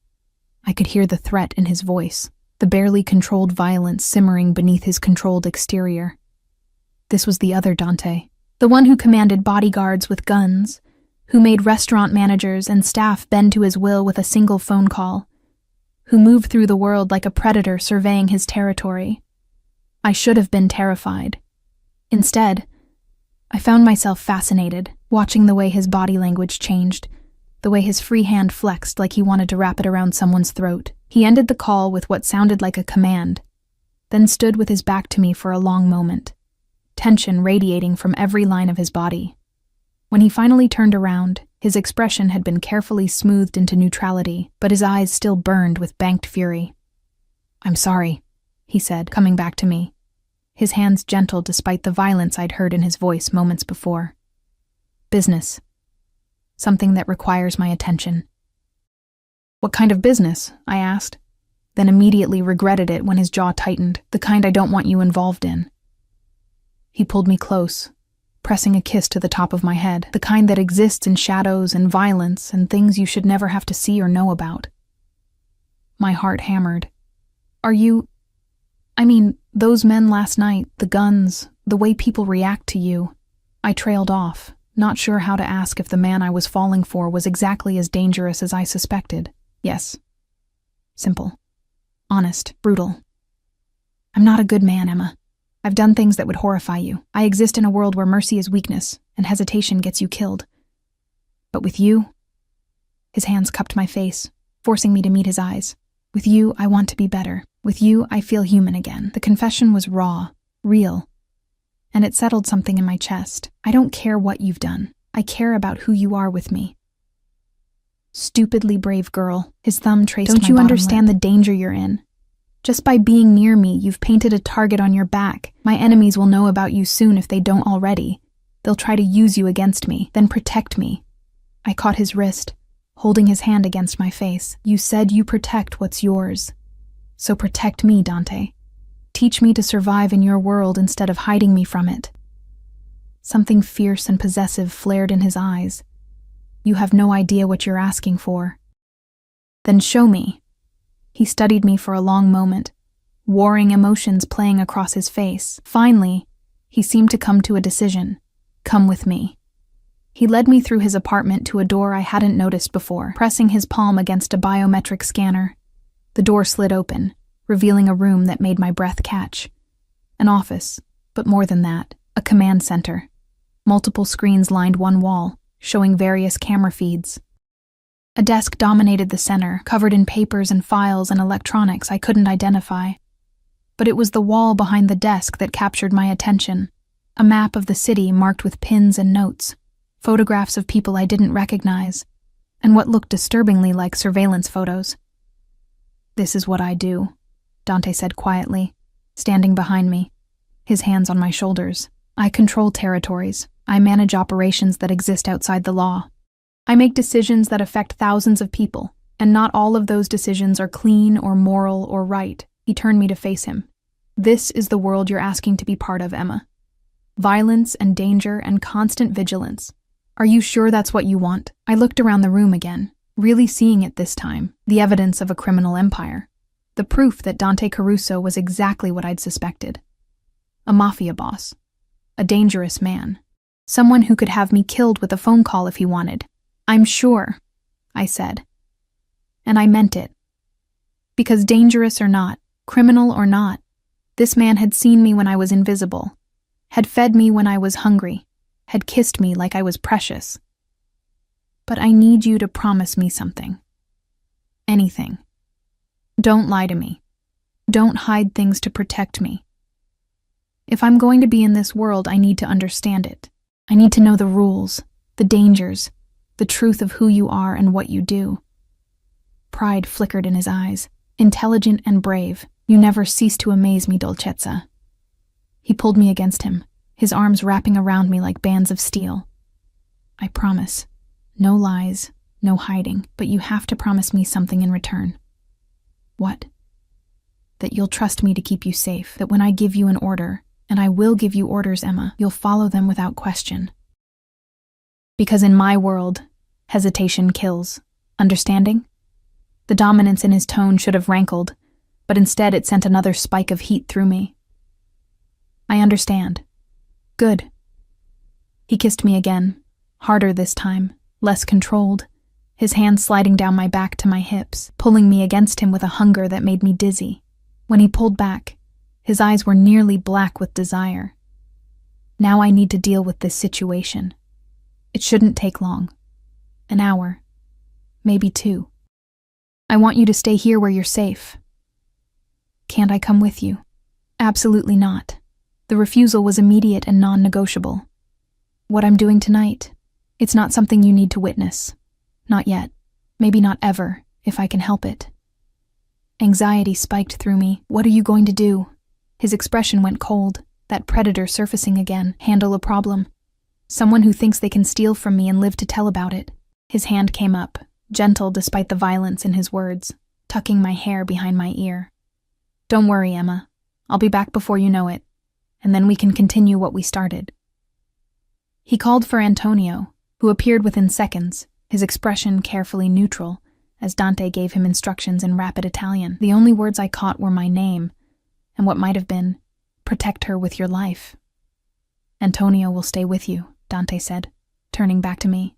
I could hear the threat in his voice, the barely controlled violence simmering beneath his controlled exterior. This was the other Dante, the one who commanded bodyguards with guns, who made restaurant managers and staff bend to his will with a single phone call, who moved through the world like a predator surveying his territory. I should have been terrified. Instead, I found myself fascinated, watching the way his body language changed, the way his free hand flexed like he wanted to wrap it around someone's throat. He ended the call with what sounded like a command, then stood with his back to me for a long moment, tension radiating from every line of his body. When he finally turned around, his expression had been carefully smoothed into neutrality, but his eyes still burned with banked fury. "I'm sorry," he said, coming back to me, his hands gentle despite the violence I'd heard in his voice moments before. "Business. Something that requires my attention." "What kind of business?" I asked, then immediately regretted it when his jaw tightened. "The kind I don't want you involved in." He pulled me close, pressing a kiss to the top of my head, "The kind that exists in shadows and violence and things you should never have to see or know about." My heart hammered. Those men last night, the guns, the way people react to you." I trailed off, not sure how to ask if the man I was falling for was exactly as dangerous as I suspected. "Yes." Simple. Honest. Brutal. "I'm not a good man, Emma. I've done things that would horrify you. I exist in a world where mercy is weakness, and hesitation gets you killed. But with you..." His hands cupped my face, forcing me to meet his eyes. "With you, I want to be better. With you, I feel human again." The confession was raw, real, and it settled something in my chest. "I don't care what you've done. I care about who you are with me." "Stupidly brave girl." His thumb traced my bottom lip. "Don't you understand the danger you're in? Just by being near me, you've painted a target on your back. My enemies will know about you soon if they don't already. They'll try to use you against me, then protect me." I caught his wrist, holding his hand against my face. "You said you protect what's yours. So protect me, Dante. Teach me to survive in your world instead of hiding me from it." Something fierce and possessive flared in his eyes. "You have no idea what you're asking for." "Then show me." He studied me for a long moment, warring emotions playing across his face. Finally, he seemed to come to a decision. "Come with me." He led me through his apartment to a door I hadn't noticed before, pressing his palm against a biometric scanner. The door slid open, revealing a room that made my breath catch. An office, but more than that, a command center. Multiple screens lined one wall, showing various camera feeds. A desk dominated the center, covered in papers and files and electronics I couldn't identify. But it was the wall behind the desk that captured my attention. A map of the city marked with pins and notes, photographs of people I didn't recognize, and what looked disturbingly like surveillance photos. "This is what I do," Dante said quietly, standing behind me, his hands on my shoulders. "I control territories. I manage operations that exist outside the law. I make decisions that affect thousands of people, and not all of those decisions are clean or moral or right." He turned me to face him. "This is the world you're asking to be part of, Emma. Violence and danger and constant vigilance. Are you sure that's what you want?" I looked around the room again, really seeing it this time, the evidence of a criminal empire. The proof that Dante Caruso was exactly what I'd suspected. A mafia boss. A dangerous man. Someone who could have me killed with a phone call if he wanted. "I'm sure," I said. And I meant it. Because dangerous or not, criminal or not, this man had seen me when I was invisible, had fed me when I was hungry, had kissed me like I was precious. "But I need you to promise me something. Anything. Don't lie to me. Don't hide things to protect me. If I'm going to be in this world, I need to understand it. I need to know the rules, the dangers, the truth of who you are and what you do. Pride flickered in his eyes. Intelligent and brave, you never cease to amaze me, Dolcezza. He pulled me against him, his arms wrapping around me like bands of steel. I promise. No lies, no hiding, but you have to promise me something in return. What? That you'll trust me to keep you safe, that when I give you an order, and I will give you orders, Emma, you'll follow them without question. Because in my world, hesitation kills. Understanding? The dominance in his tone should have rankled, but instead it sent another spike of heat through me. I understand. Good. He kissed me again, harder this time, less controlled, his hand sliding down my back to my hips, pulling me against him with a hunger that made me dizzy. When he pulled back, his eyes were nearly black with desire. Now I need to deal with this situation. It shouldn't take long. An hour. Maybe 2. I want you to stay here where you're safe. Can't I come with you? Absolutely not. The refusal was immediate and non-negotiable. What I'm doing tonight, it's not something you need to witness. Not yet. Maybe not ever, if I can help it. Anxiety spiked through me. What are you going to do? His expression went cold, that predator surfacing again. Handle a problem. Someone who thinks they can steal from me and live to tell about it. His hand came up, gentle despite the violence in his words, tucking my hair behind my ear. Don't worry, Emma. I'll be back before you know it, and then we can continue what we started. He called for Antonio, who appeared within seconds, his expression carefully neutral, as Dante gave him instructions in rapid Italian. The only words I caught were my name, and what might have been, protect her with your life. Antonio will stay with you, Dante said, turning back to me.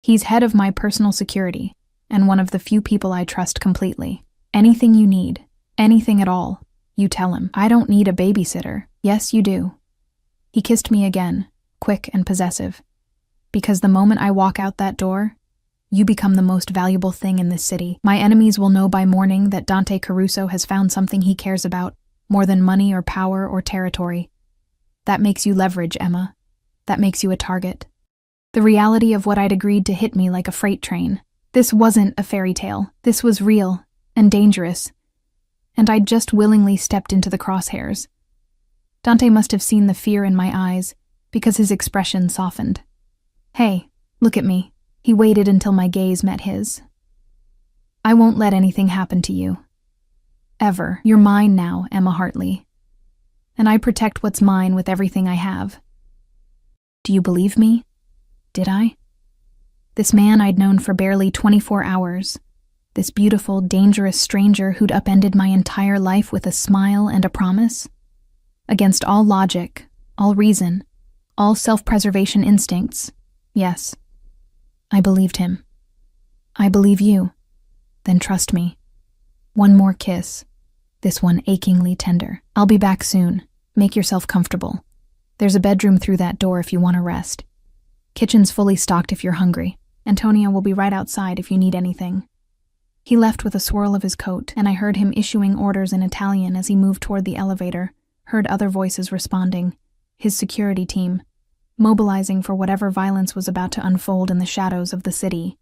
He's head of my personal security, and one of the few people I trust completely. Anything you need, anything at all, you tell him. I don't need a babysitter. Yes, you do. He kissed me again, quick and possessive. Because the moment I walk out that door, you become the most valuable thing in this city. My enemies will know by morning that Dante Caruso has found something he cares about, more than money or power or territory. That makes you leverage, Emma. That makes you a target. The reality of what I'd agreed to hit me like a freight train. This wasn't a fairy tale. This was real and dangerous. And I'd just willingly stepped into the crosshairs. Dante must have seen the fear in my eyes, because his expression softened. Hey, look at me. He waited until my gaze met his. I won't let anything happen to you. Ever. You're mine now, Emma Hartley. And I protect what's mine with everything I have. Do you believe me? Did I? This man I'd known for barely 24 hours. This beautiful, dangerous stranger who'd upended my entire life with a smile and a promise? Against all logic, all reason, all self-preservation instincts, yes. I believed him. I believe you. Then trust me. One more kiss. This one achingly tender. I'll be back soon. Make yourself comfortable. There's a bedroom through that door if you want to rest. Kitchen's fully stocked if you're hungry. Antonio will be right outside if you need anything. He left with a swirl of his coat, and I heard him issuing orders in Italian as he moved toward the elevator, heard other voices responding. His security team, mobilizing for whatever violence was about to unfold in the shadows of the city.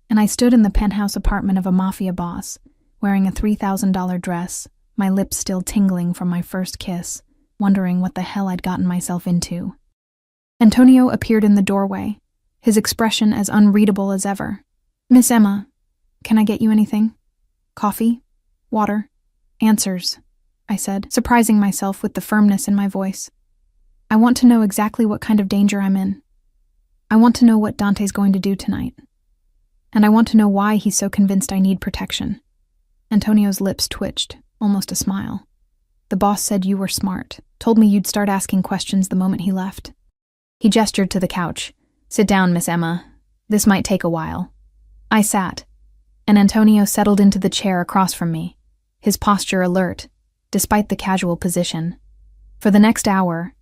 And I stood in the penthouse apartment of a mafia boss, wearing a $3,000 dress, my lips still tingling from my first kiss, wondering what the hell I'd gotten myself into. Antonio appeared in the doorway, his expression as unreadable as ever. Miss Emma, can I get you anything? Coffee? Water? Answers, I said, surprising myself with the firmness in my voice. I want to know exactly what kind of danger I'm in. I want to know what Dante's going to do tonight. And I want to know why he's so convinced I need protection. Antonio's lips twitched, almost a smile. The boss said you were smart, told me you'd start asking questions the moment he left. He gestured to the couch. Sit down, Miss Emma. This might take a while. I sat, and Antonio settled into the chair across from me, his posture alert, despite the casual position. For the next hour,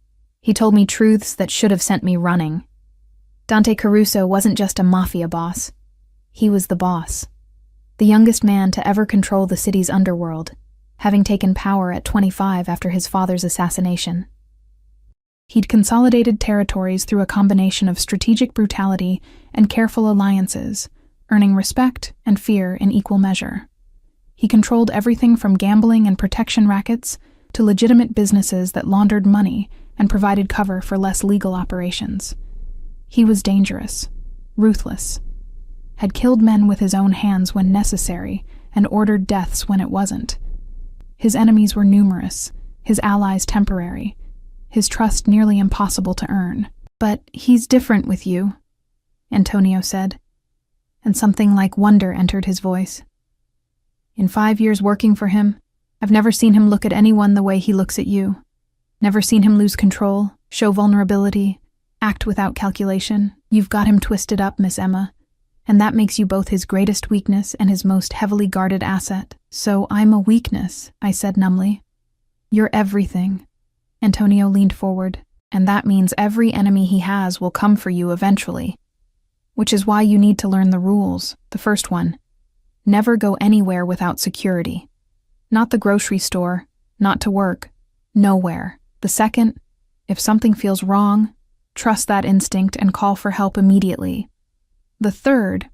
he told me truths that should have sent me running. Dante Caruso wasn't just a mafia boss. He was the boss. The youngest man to ever control the city's underworld, having taken power at 25 after his father's assassination. He'd consolidated territories through a combination of strategic brutality and careful alliances, earning respect and fear in equal measure. He controlled everything from gambling and protection rackets to legitimate businesses that laundered money and provided cover for less legal operations. He was dangerous, ruthless, had killed men with his own hands when necessary and ordered deaths when it wasn't. His enemies were numerous, his allies temporary, his trust nearly impossible to earn. "But he's different with you," Antonio said, and something like wonder entered his voice. "In 5 years working for him, I've never seen him look at anyone the way he looks at you. Never seen him lose control, show vulnerability, act without calculation. You've got him twisted up, Miss Emma, and that makes you both his greatest weakness and his most heavily guarded asset." "So I'm a weakness," I said numbly. "You're everything." Antonio leaned forward. "And that means every enemy he has will come for you eventually. Which is why you need to learn the rules. The first one, never go anywhere without security. Not the grocery store, not to work, nowhere. The second, if something feels wrong, trust that instinct and call for help immediately. The third,"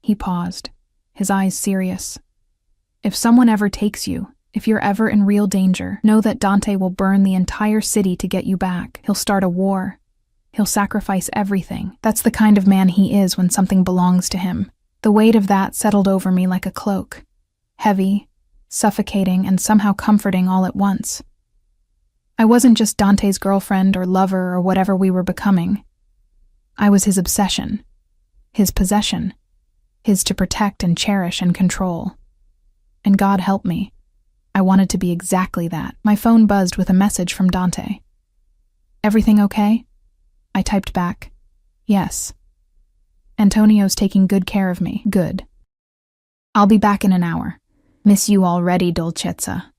he paused, his eyes serious, "if someone ever takes you, if you're ever in real danger, know that Dante will burn the entire city to get you back. He'll start a war. He'll sacrifice everything. That's the kind of man he is when something belongs to him." The weight of that settled over me like a cloak, heavy, suffocating, and somehow comforting all at once. I wasn't just Dante's girlfriend or lover or whatever we were becoming. I was his obsession, his possession, his to protect and cherish and control. And God help me, I wanted to be exactly that. My phone buzzed with a message from Dante. "Everything okay?" I typed back, "Yes. Antonio's taking good care of me. Good. I'll be back in an hour. Miss you already, Dolcezza."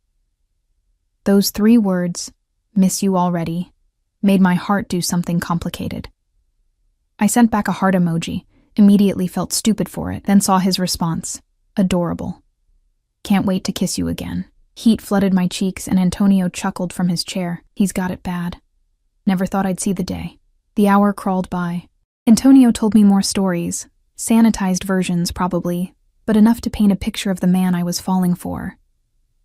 Those 3 words, "miss you already," made my heart do something complicated. I sent back a heart emoji, immediately felt stupid for it, then saw his response. Adorable. "Can't wait to kiss you again." Heat flooded my cheeks and Antonio chuckled from his chair. He's got it bad. Never thought I'd see the day. The hour crawled by. Antonio told me more stories, sanitized versions probably, but enough to paint a picture of the man I was falling for.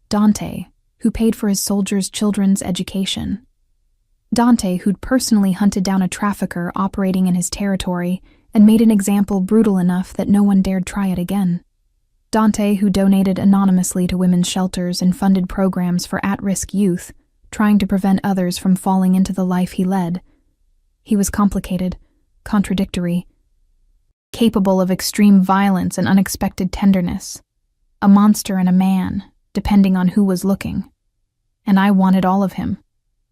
Dante, who paid for his soldiers' children's education. Dante, who'd personally hunted down a trafficker operating in his territory and made an example brutal enough that no one dared try it again. Dante, who donated anonymously to women's shelters and funded programs for at-risk youth, trying to prevent others from falling into the life he led. He was complicated, contradictory, capable of extreme violence and unexpected tenderness, a monster and a man, depending on who was looking. And I wanted all of him.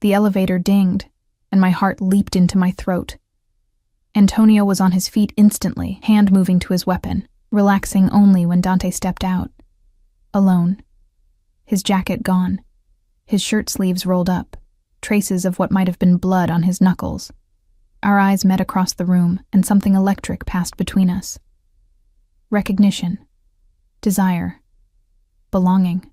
The elevator dinged, and my heart leaped into my throat. Antonio was on his feet instantly, hand moving to his weapon, relaxing only when Dante stepped out. Alone. His jacket gone. His shirt sleeves rolled up, traces of what might have been blood on his knuckles. Our eyes met across the room, and something electric passed between us. Recognition. Desire. Belonging.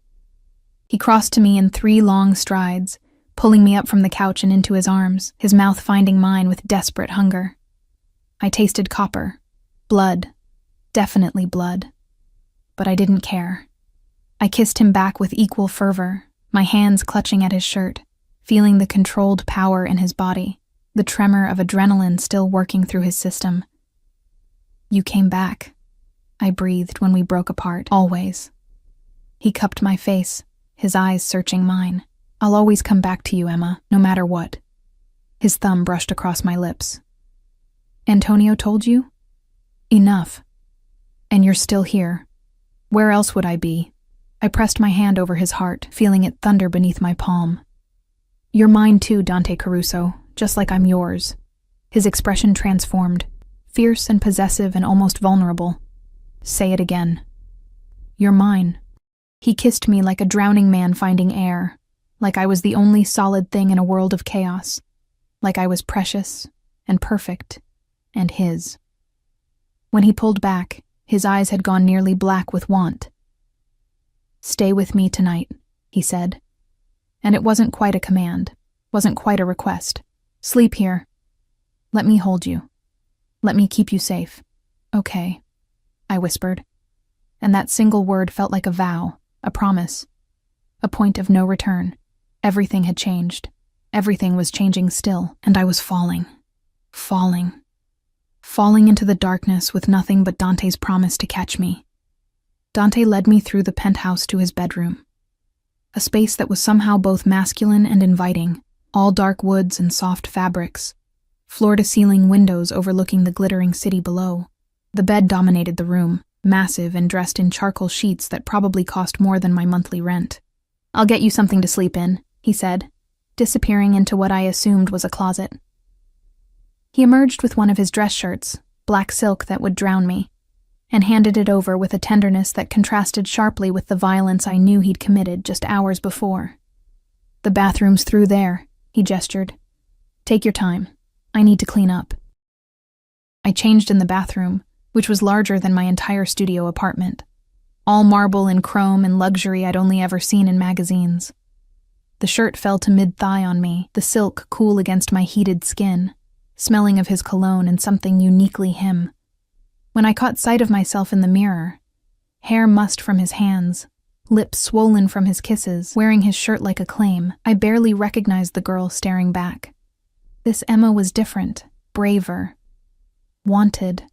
He crossed to me in 3 long strides, pulling me up from the couch and into his arms, his mouth finding mine with desperate hunger. I tasted copper. Blood. Definitely blood. But I didn't care. I kissed him back with equal fervor, my hands clutching at his shirt, feeling the controlled power in his body, the tremor of adrenaline still working through his system. "You came back," I breathed when we broke apart. "Always." He cupped my face, his eyes searching mine. "I'll always come back to you, Emma, no matter what." His thumb brushed across my lips. "Antonio told you?" "Enough. And you're still here. Where else would I be?" I pressed my hand over his heart, feeling it thunder beneath my palm. "You're mine too, Dante Caruso, just like I'm yours." His expression transformed, fierce and possessive and almost vulnerable. "Say it again." "You're mine." He kissed me like a drowning man finding air, like I was the only solid thing in a world of chaos, like I was precious and perfect and his. When he pulled back, his eyes had gone nearly black with want. "Stay with me tonight," he said. And it wasn't quite a command, wasn't quite a request. Sleep here. Let me hold you. Let me keep you safe. Okay, I whispered. And that single word felt like a vow, a promise, a point of no return. Everything had changed. Everything was changing still, and I was falling into the darkness with nothing but Dante's promise to catch me. Dante led me through the penthouse to his bedroom, a space that was somehow both masculine and inviting, all dark woods and soft fabrics, floor-to-ceiling windows overlooking the glittering city below. The bed dominated the room, massive and dressed in charcoal sheets that probably cost more than my monthly rent. "I'll get you something to sleep in," he said, disappearing into what I assumed was a closet. He emerged with one of his dress shirts, black silk that would drown me, and handed it over with a tenderness that contrasted sharply with the violence I knew he'd committed just hours before. "The bathroom's through there," he gestured. "Take your time. I need to clean up." I changed in the bathroom, which was larger than my entire studio apartment, all marble and chrome and luxury I'd only ever seen in magazines. The shirt fell to mid-thigh on me, the silk cool against my heated skin, smelling of his cologne and something uniquely him. When I caught sight of myself in the mirror, hair mussed from his hands, lips swollen from his kisses, wearing his shirt like a claim, I barely recognized the girl staring back. This Emma was different, braver, wanted,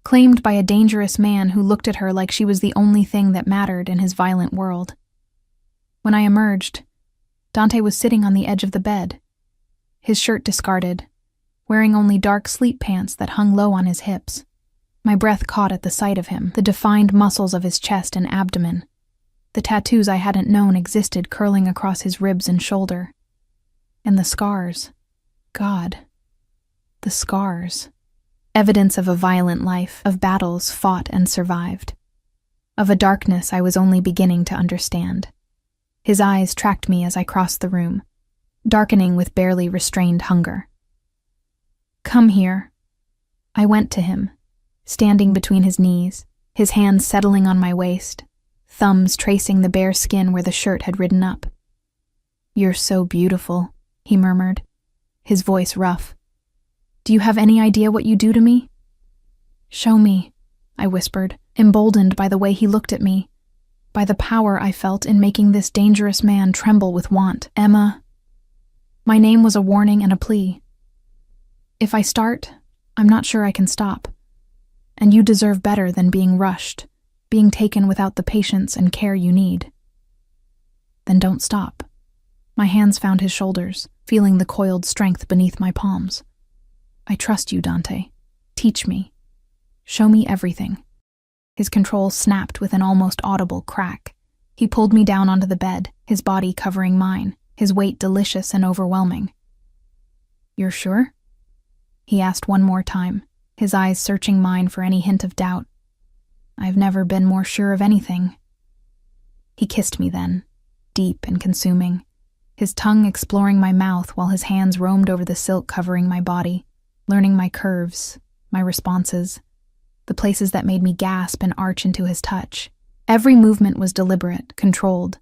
claimed by a dangerous man who looked at her like she was the only thing that mattered in his violent world. When I emerged, Dante was sitting on the edge of the bed, his shirt discarded, wearing only dark sleep pants that hung low on his hips. My breath caught at the sight of him, the defined muscles of his chest and abdomen. The tattoos I hadn't known existed curling across his ribs and shoulder. And the scars. God. The scars. Evidence of a violent life, of battles fought and survived. Of a darkness I was only beginning to understand. His eyes tracked me as I crossed the room, darkening with barely restrained hunger. "Come here." I went to him, standing between his knees, his hands settling on my waist, thumbs tracing the bare skin where the shirt had ridden up. "You're so beautiful," he murmured, his voice rough. "Do you have any idea what you do to me?" "Show me," I whispered, emboldened by the way he looked at me, by the power I felt in making this dangerous man tremble with want. "Emma." My name was a warning and a plea. "If I start, I'm not sure I can stop. And you deserve better than being rushed, being taken without the patience and care you need." "Then don't stop." My hands found his shoulders, feeling the coiled strength beneath my palms. "I trust you, Dante. Teach me. Show me everything." His control snapped with an almost audible crack. He pulled me down onto the bed, his body covering mine, his weight delicious and overwhelming. "You're sure?" he asked one more time, his eyes searching mine for any hint of doubt. "I've never been more sure of anything." He kissed me then, deep and consuming, his tongue exploring my mouth while his hands roamed over the silk covering my body, learning my curves, my responses, the places that made me gasp and arch into his touch. Every movement was deliberate, controlled,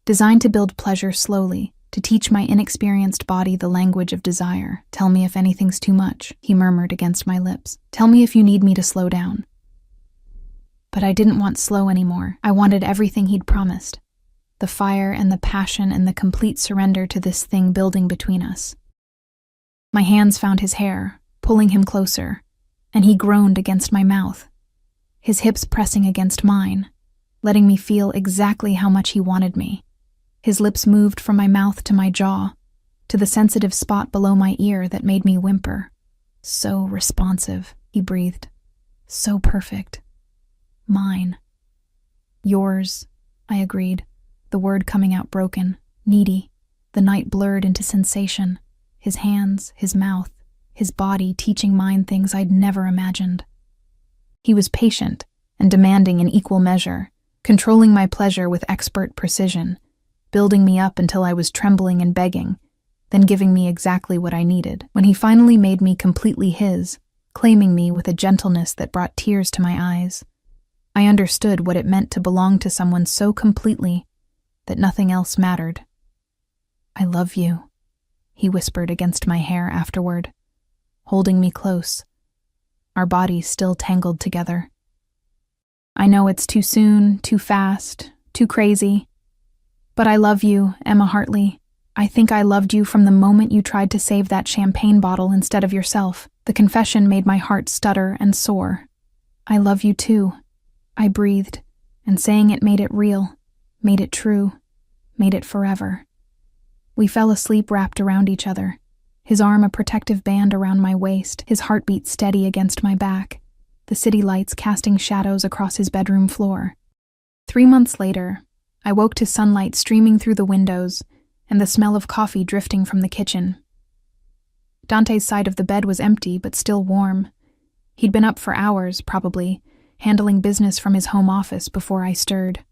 designed to build pleasure slowly, to teach my inexperienced body the language of desire. "Tell me if anything's too much," he murmured against my lips. "Tell me if you need me to slow down." But I didn't want slow anymore. I wanted everything he'd promised. The fire and the passion and the complete surrender to this thing building between us. My hands found his hair, pulling him closer, and he groaned against my mouth, his hips pressing against mine, letting me feel exactly how much he wanted me. His lips moved from my mouth to my jaw, to the sensitive spot below my ear that made me whimper. "So responsive," he breathed. "So perfect. Mine." "Yours," I agreed, the word coming out broken, needy, the night blurred into sensation, his hands, his mouth, his body teaching mine things I'd never imagined. He was patient and demanding in equal measure, controlling my pleasure with expert precision, building me up until I was trembling and begging, then giving me exactly what I needed. When he finally made me completely his, claiming me with a gentleness that brought tears to my eyes, I understood what it meant to belong to someone so completely that nothing else mattered. "I love you," he whispered against my hair afterward, holding me close, our bodies still tangled together. I know it's too soon, too fast, too crazy, but I love you, Emma Hartley. I think I loved you from the moment you tried to save that champagne bottle instead of yourself. The confession made my heart stutter and soar. I love you too, I breathed, and saying it made it real, made it true, made it forever. We fell asleep wrapped around each other, his arm a protective band around my waist, his heartbeat steady against my back, the city lights casting shadows across his bedroom floor. 3 months later, I woke to sunlight streaming through the windows and the smell of coffee drifting from the kitchen. Dante's side of the bed was empty but still warm. He'd been up for hours, probably, handling business from his home office before I stirred.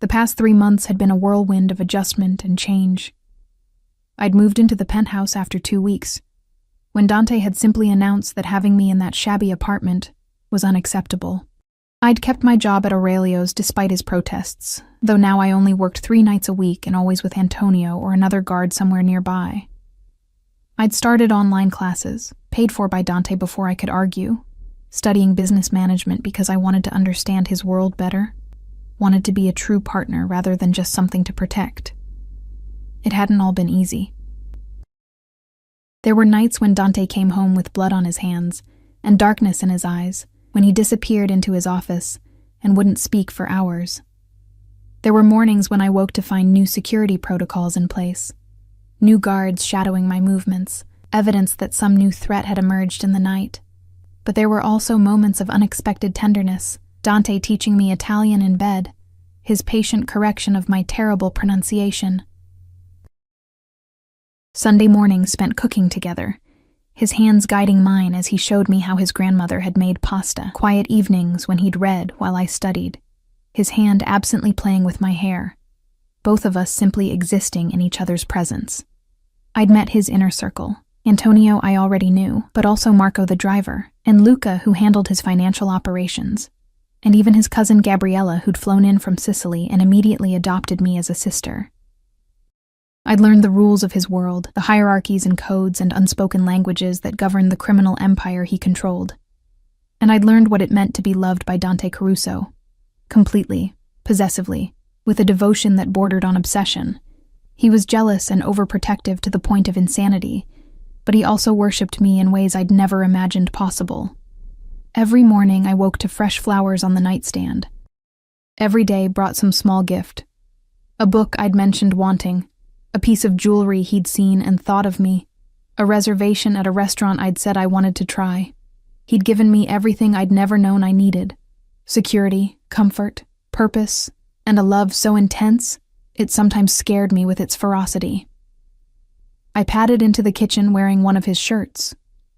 The past 3 months had been a whirlwind of adjustment and change. I'd moved into the penthouse after 2 weeks, when Dante had simply announced that having me in that shabby apartment was unacceptable. I'd kept my job at Aurelio's despite his protests, though now I only worked 3 nights a week and always with Antonio or another guard somewhere nearby. I'd started online classes, paid for by Dante before I could argue, studying business management because I wanted to understand his world better, wanted to be a true partner rather than just something to protect. It hadn't all been easy. There were nights when Dante came home with blood on his hands and darkness in his eyes, when he disappeared into his office and wouldn't speak for hours. There were mornings when I woke to find new security protocols in place, new guards shadowing my movements, evidence that some new threat had emerged in the night. But there were also moments of unexpected tenderness, Dante teaching me Italian in bed, his patient correction of my terrible pronunciation. Sunday mornings spent cooking together, his hands guiding mine as he showed me how his grandmother had made pasta. Quiet evenings when he'd read while I studied, his hand absently playing with my hair, both of us simply existing in each other's presence. I'd met his inner circle. Antonio I already knew, but also Marco the driver, and Luca who handled his financial operations, and even his cousin Gabriella who'd flown in from Sicily and immediately adopted me as a sister. I'd learned the rules of his world, the hierarchies and codes and unspoken languages that governed the criminal empire he controlled. And I'd learned what it meant to be loved by Dante Caruso. Completely, possessively, with a devotion that bordered on obsession. He was jealous and overprotective to the point of insanity, but he also worshipped me in ways I'd never imagined possible. Every morning I woke to fresh flowers on the nightstand. Every day brought some small gift. A book I'd mentioned wanting, a piece of jewelry he'd seen and thought of me, a reservation at a restaurant I'd said I wanted to try. He'd given me everything I'd never known I needed: security, comfort, purpose, and a love so intense it sometimes scared me with its ferocity. I padded into the kitchen wearing one of his shirts,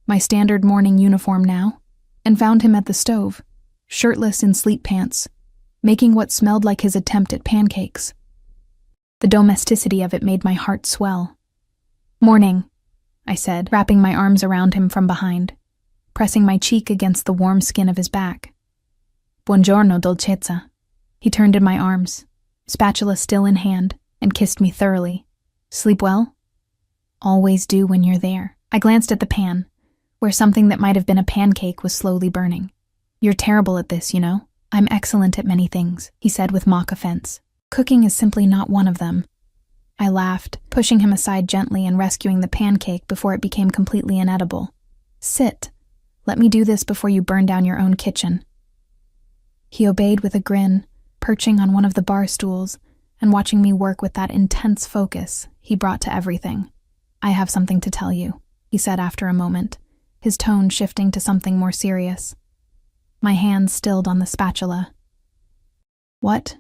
my standard morning uniform now, and found him at the stove, shirtless in sleep pants, making what smelled like his attempt at pancakes. The domesticity of it made my heart swell. "Morning," I said, wrapping my arms around him from behind, pressing my cheek against the warm skin of his back. "Buongiorno, dolcezza." He turned in my arms, spatula still in hand, and kissed me thoroughly. "Sleep well?" "Always do when you're there." I glanced at the pan, where something that might have been a pancake was slowly burning. "You're terrible at this, you know. I'm excellent at many things," he said with mock offense. "Cooking is simply not one of them." I laughed, pushing him aside gently and rescuing the pancake before it became completely inedible. "Sit. Let me do this before you burn down your own kitchen." He obeyed with a grin, perching on one of the bar stools and watching me work with that intense focus he brought to everything. "I have something to tell you," he said after a moment, his tone shifting to something more serious. My hands stilled on the spatula. "What?"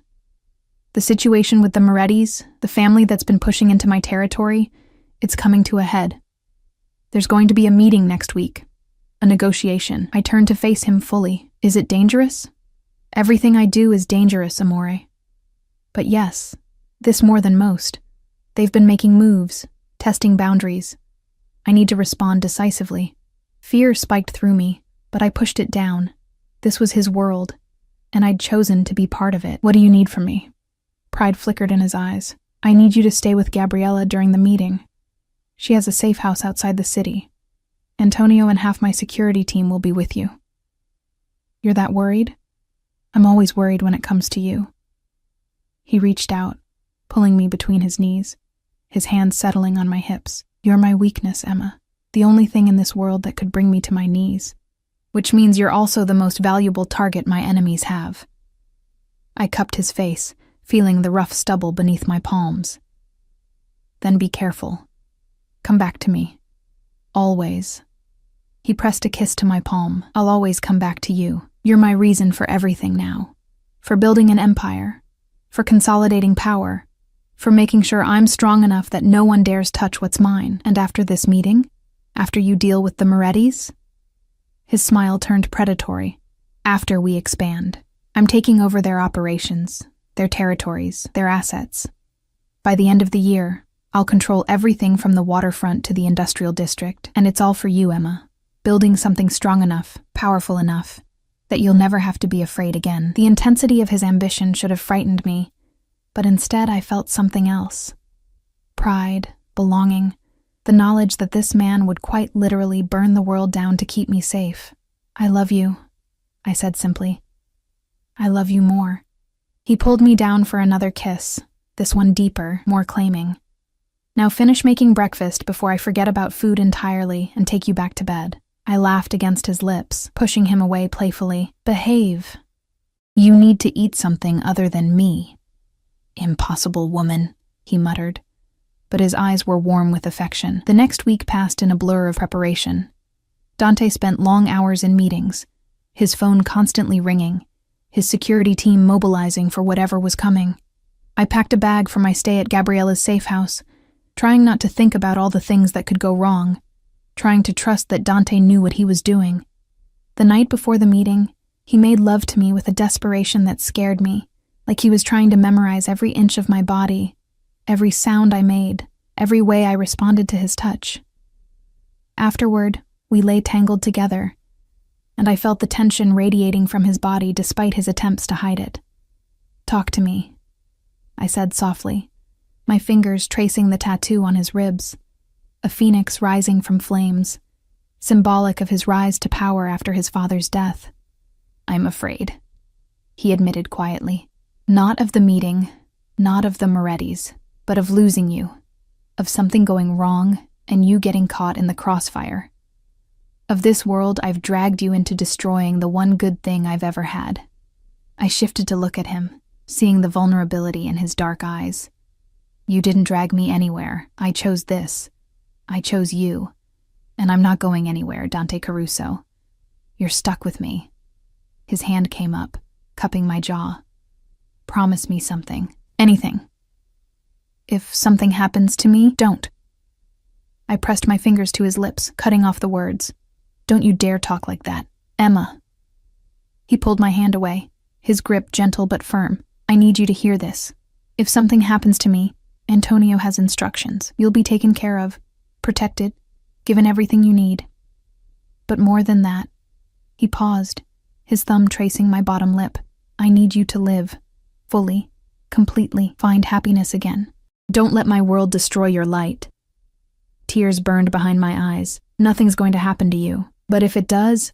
"The situation with the Morettis, the family that's been pushing into my territory, it's coming to a head. There's going to be a meeting next week. A negotiation." I turned to face him fully. "Is it dangerous?" "Everything I do is dangerous, amore." "But yes, this more than most. They've been making moves, testing boundaries. I need to respond decisively." Fear spiked through me, but I pushed it down. This was his world, and I'd chosen to be part of it. "What do you need from me?" Pride flickered in his eyes. "I need you to stay with Gabriella during the meeting." She has a safe house outside the city. Antonio and half my security team will be with you. You're that worried? I'm always worried when it comes to you. He reached out, pulling me between his knees, his hands settling on my hips. You're my weakness, Emma. The only thing in this world that could bring me to my knees. Which means you're also the most valuable target my enemies have. I cupped his face, feeling the rough stubble beneath my palms. Then be careful. Come back to me. Always. He pressed a kiss to my palm. I'll always come back to you. You're my reason for everything now. For building an empire. For consolidating power. For making sure I'm strong enough that no one dares touch what's mine. And after this meeting? After you deal with the Morettis? His smile turned predatory. After we expand. I'm taking over their operations, their territories, their assets. By the end of the year, I'll control everything from the waterfront to the industrial district, and it's all for you, Emma. Building something strong enough, powerful enough, that you'll never have to be afraid again. The intensity of his ambition should have frightened me, but instead I felt something else. Pride, belonging, the knowledge that this man would quite literally burn the world down to keep me safe. I love you, I said simply. I love you more. He pulled me down for another kiss, this one deeper, more claiming. Now finish making breakfast before I forget about food entirely and take you back to bed. I laughed against his lips, pushing him away playfully. Behave. You need to eat something other than me. Impossible woman, he muttered, but his eyes were warm with affection. The next week passed in a blur of preparation. Dante spent long hours in meetings, his phone constantly ringing, his security team mobilizing for whatever was coming. I packed a bag for my stay at Gabriella's safe house, trying not to think about all the things that could go wrong, trying to trust that Dante knew what he was doing. The night before the meeting, he made love to me with a desperation that scared me, like he was trying to memorize every inch of my body, every sound I made, every way I responded to his touch. Afterward, we lay tangled together, and I felt the tension radiating from his body despite his attempts to hide it. Talk to me, I said softly, my fingers tracing the tattoo on his ribs, a phoenix rising from flames, symbolic of his rise to power after his father's death. I'm afraid, he admitted quietly. Not of the meeting, not of the Morettis, but of losing you, of something going wrong and you getting caught in the crossfire. Of this world I've dragged you into destroying the one good thing I've ever had. I shifted to look at him, seeing the vulnerability in his dark eyes. You didn't drag me anywhere. I chose this. I chose you. And I'm not going anywhere, Dante Caruso. You're stuck with me. His hand came up, cupping my jaw. Promise me something. Anything. If something happens to me, don't. I pressed my fingers to his lips, cutting off the words. Don't you dare talk like that. Emma. He pulled my hand away, his grip gentle but firm. I need you to hear this. If something happens to me, Antonio has instructions. You'll be taken care of, protected, given everything you need. But more than that, he paused, his thumb tracing my bottom lip. I need you to live, fully, completely, find happiness again. Don't let my world destroy your light. Tears burned behind my eyes. Nothing's going to happen to you. But if it does,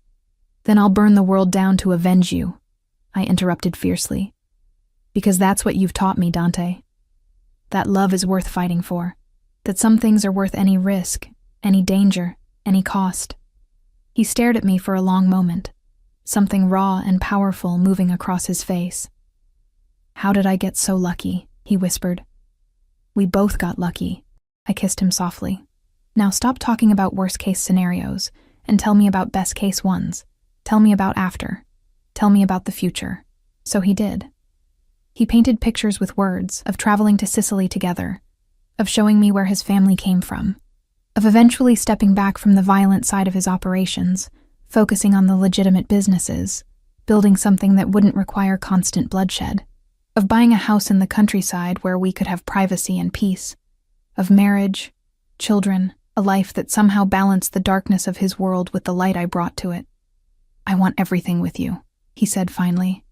then I'll burn the world down to avenge you, I interrupted fiercely. Because that's what you've taught me, Dante. That love is worth fighting for. That some things are worth any risk, any danger, any cost. He stared at me for a long moment, something raw and powerful moving across his face. How did I get so lucky? He whispered. We both got lucky. I kissed him softly. Now stop talking about worst-case scenarios and tell me about best-case ones. Tell me about after. Tell me about the future. So he did. He painted pictures with words of traveling to Sicily together, of showing me where his family came from, of eventually stepping back from the violent side of his operations, focusing on the legitimate businesses, building something that wouldn't require constant bloodshed, of buying a house in the countryside where we could have privacy and peace, of marriage, children, a life that somehow balanced the darkness of his world with the light I brought to it. I want everything with you, he said finally.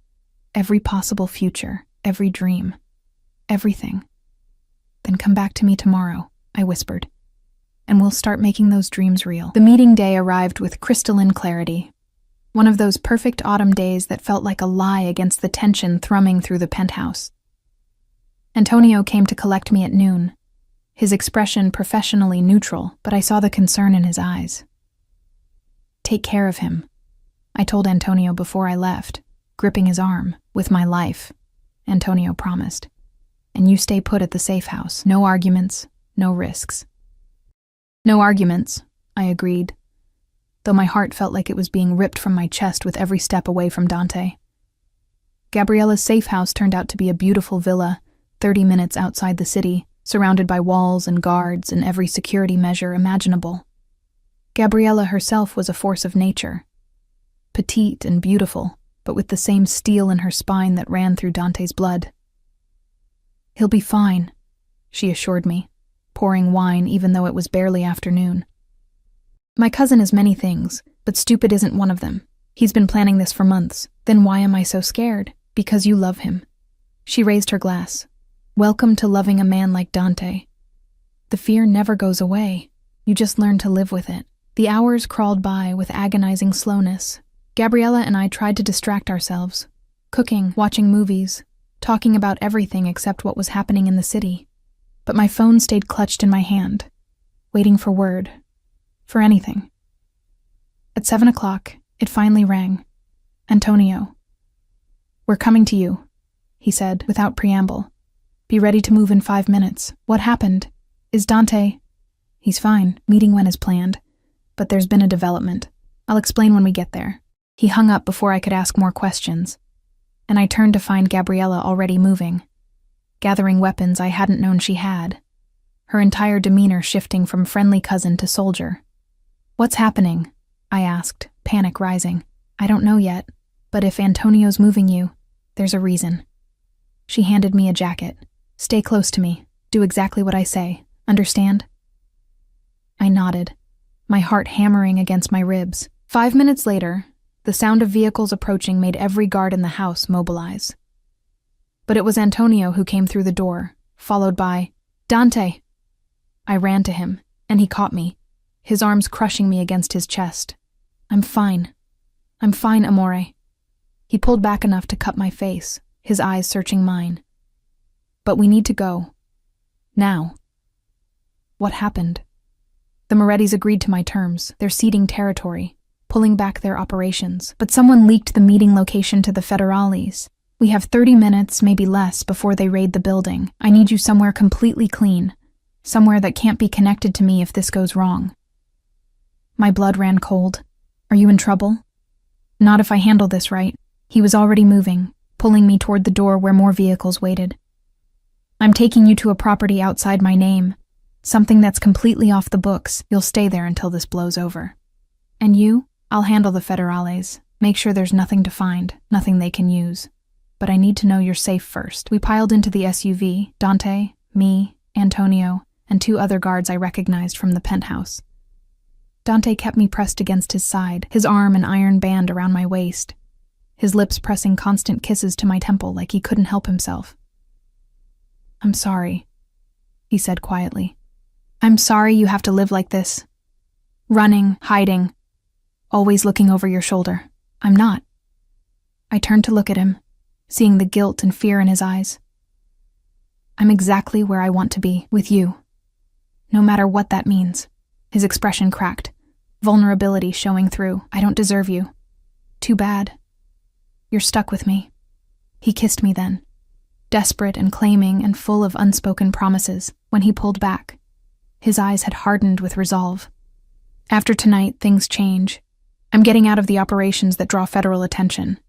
Every possible future, every dream, everything. Then come back to me tomorrow, I whispered. and we'll start making those dreams real. The meeting day arrived with crystalline clarity. One of those perfect autumn days that felt like a lie against the tension thrumming through the penthouse. Antonio came to collect me at noon, his expression professionally neutral, but I saw the concern in his eyes. "Take care of him," I told Antonio before I left, gripping his arm. "With my life," Antonio promised. "And you stay put at the safe house. No arguments, no risks." "No arguments," I agreed, though my heart felt like it was being ripped from my chest with every step away from Dante. Gabriella's safe house turned out to be a beautiful villa, 30 minutes outside the city, surrounded by walls and guards and every security measure imaginable. Gabriella herself was a force of nature, petite and beautiful, but with the same steel in her spine that ran through Dante's blood. "He'll be fine," she assured me, pouring wine even though it was barely afternoon. "My cousin is many things, but stupid isn't one of them. He's been planning this for months. Then why am I so scared? Because you love him." She raised her glass. "Welcome to loving a man like Dante. The fear never goes away. You just learn to live with it." The hours crawled by with agonizing slowness. Gabriella and I tried to distract ourselves, cooking, watching movies, talking about everything except what was happening in the city. But my phone stayed clutched in my hand, waiting for word, for anything. At 7 o'clock, it finally rang. "Antonio." "We're coming to you," he said without preamble. "Be ready to move in 5 minutes. What happened? Is Dante—" "He's fine. Meeting went as planned. But there's been a development. I'll explain when we get there." He hung up before I could ask more questions, and I turned to find Gabriella already moving, gathering weapons I hadn't known she had, her entire demeanor shifting from friendly cousin to soldier. "What's happening?" I asked, panic rising. "I don't know yet, but if Antonio's moving you, there's a reason." She handed me a jacket. "Stay close to me. Do exactly what I say. Understand?" I nodded, my heart hammering against my ribs. 5 minutes later, the sound of vehicles approaching made every guard in the house mobilize. But it was Antonio who came through the door, followed by, "Dante!" I ran to him, and he caught me, his arms crushing me against his chest. I'm fine, amore." He pulled back enough to cut my face, his eyes searching mine. "But we need to go. Now." "What happened?" "The Morettis agreed to my terms. They're ceding territory, pulling back their operations. But someone leaked the meeting location to the federales. We have 30 minutes, maybe less, before they raid the building. I need you somewhere completely clean, somewhere that can't be connected to me if this goes wrong." My blood ran cold. "Are you in trouble?" "Not if I handle this right." He was already moving, pulling me toward the door where more vehicles waited. "I'm taking you to a property outside my name. Something that's completely off the books. You'll stay there until this blows over. And you? I'll handle the federales. Make sure there's nothing to find, nothing they can use. But I need to know you're safe first." We piled into the SUV, Dante, me, Antonio, and 2 other guards I recognized from the penthouse. Dante kept me pressed against his side, his arm an iron band around my waist, his lips pressing constant kisses to my temple like he couldn't help himself. "I'm sorry," he said quietly. "I'm sorry you have to live like this. Running, hiding, always looking over your shoulder. I'm not." I turned to look at him, seeing the guilt and fear in his eyes. "I'm exactly where I want to be, with you. No matter what that means." His expression cracked, vulnerability showing through. "I don't deserve you. Too bad. You're stuck with me." He kissed me then, desperate and claiming and full of unspoken promises, when he pulled back. His eyes had hardened with resolve. "After tonight, things change. I'm getting out of the operations that draw federal attention,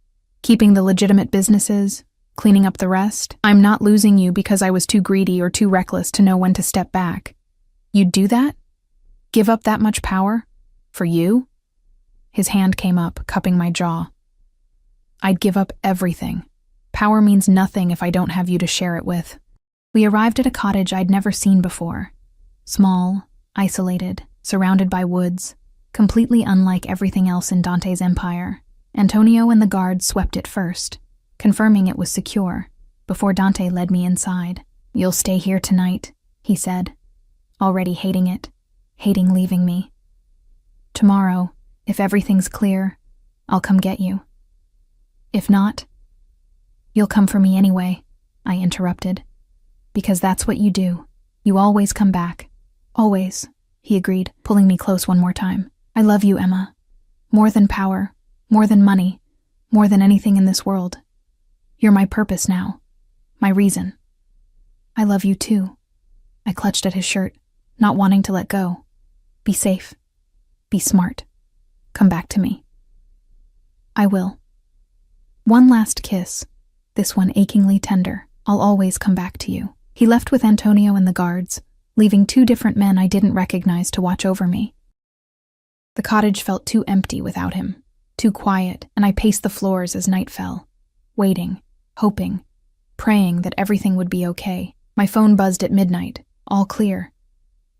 keeping the legitimate businesses, cleaning up the rest. I'm not losing you because I was too greedy or too reckless to know when to step back. You'd do that? Give up that much power? For you?" His hand came up, cupping my jaw. "I'd give up everything. Power means nothing if I don't have you to share it with." We arrived at a cottage I'd never seen before. Small, isolated, surrounded by woods, completely unlike everything else in Dante's empire. Antonio and the guards swept it first, confirming it was secure, before Dante led me inside. "You'll stay here tonight," he said, already hating it, hating leaving me. Tomorrow, if everything's clear, I'll come get you. If not, you'll come for me anyway, I interrupted. Because that's what you do. You always come back. Always, he agreed, pulling me close one more time. I love you, Emma. More than power, more than money, more than anything in this world. You're my purpose now, my reason. I love you too. I clutched at his shirt, not wanting to let go. Be safe. Be smart. Come back to me. I will. One last kiss, this one achingly tender. I'll always come back to you. He left with Antonio and the guards, leaving 2 different men I didn't recognize to watch over me. The cottage felt too empty without him, too quiet, and I paced the floors as night fell, waiting, hoping, praying that everything would be okay. My phone buzzed at midnight, all clear.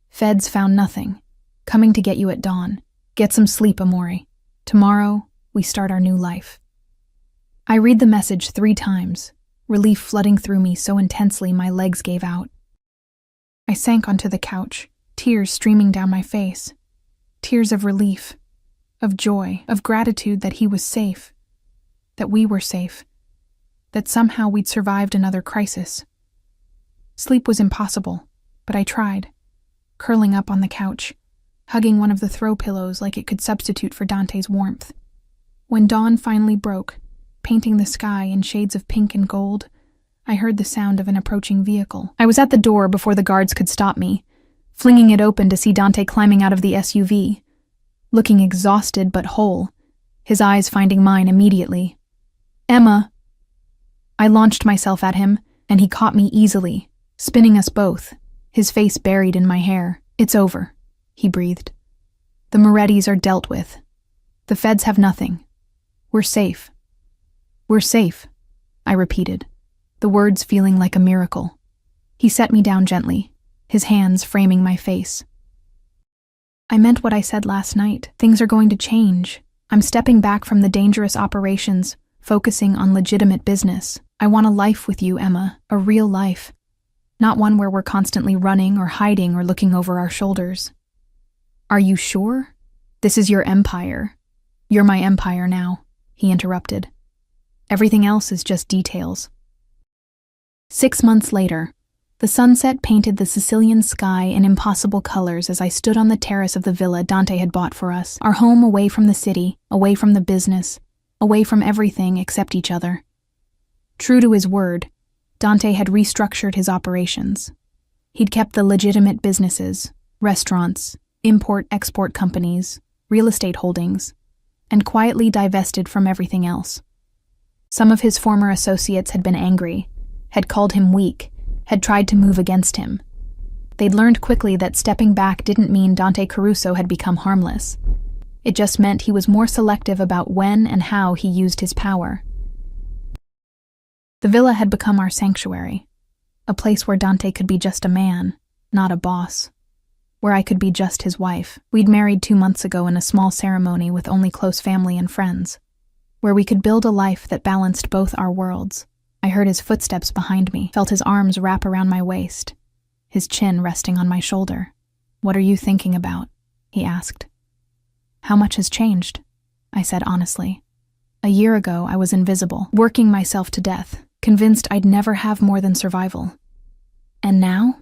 Feds found nothing. Coming to get you at dawn. Get some sleep, Amore. Tomorrow, we start our new life. I read the message 3 times, relief flooding through me so intensely my legs gave out. I sank onto the couch, tears streaming down my face. Tears of relief, of joy, of gratitude that he was safe, that we were safe, that somehow we'd survived another crisis. Sleep was impossible, but I tried, curling up on the couch, hugging one of the throw pillows like it could substitute for Dante's warmth. When dawn finally broke, painting the sky in shades of pink and gold, I heard the sound of an approaching vehicle. I was at the door before the guards could stop me, flinging it open to see Dante climbing out of the SUV, looking exhausted but whole, his eyes finding mine immediately. Emma! I launched myself at him, and he caught me easily, spinning us both, his face buried in my hair. It's over, he breathed. The Morettis are dealt with. The feds have nothing. We're safe. We're safe, I repeated, the words feeling like a miracle. He set me down gently, his hands framing my face. I meant what I said last night. Things are going to change. I'm stepping back from the dangerous operations, focusing on legitimate business. I want a life with you, Emma, a real life. Not one where we're constantly running or hiding or looking over our shoulders. Are you sure? This is your empire. You're my empire now, he interrupted. Everything else is just details. 6 months later, the sunset painted the Sicilian sky in impossible colors as I stood on the terrace of the villa Dante had bought for us, our home away from the city, away from the business, away from everything except each other. True to his word, Dante had restructured his operations. He'd kept the legitimate businesses, restaurants, import-export companies, real estate holdings, and quietly divested from everything else. Some of his former associates had been angry, had called him weak, had tried to move against him. They'd learned quickly that stepping back didn't mean Dante Caruso had become harmless. It just meant he was more selective about when and how he used his power. The villa had become our sanctuary, a place where Dante could be just a man, not a boss, where I could be just his wife. We'd married 2 months ago in a small ceremony with only close family and friends, where we could build a life that balanced both our worlds. I heard his footsteps behind me, felt his arms wrap around my waist, his chin resting on my shoulder. "What are you thinking about?" he asked. "How much has changed?" I said honestly. A year ago, I was invisible, working myself to death, convinced I'd never have more than survival. And now?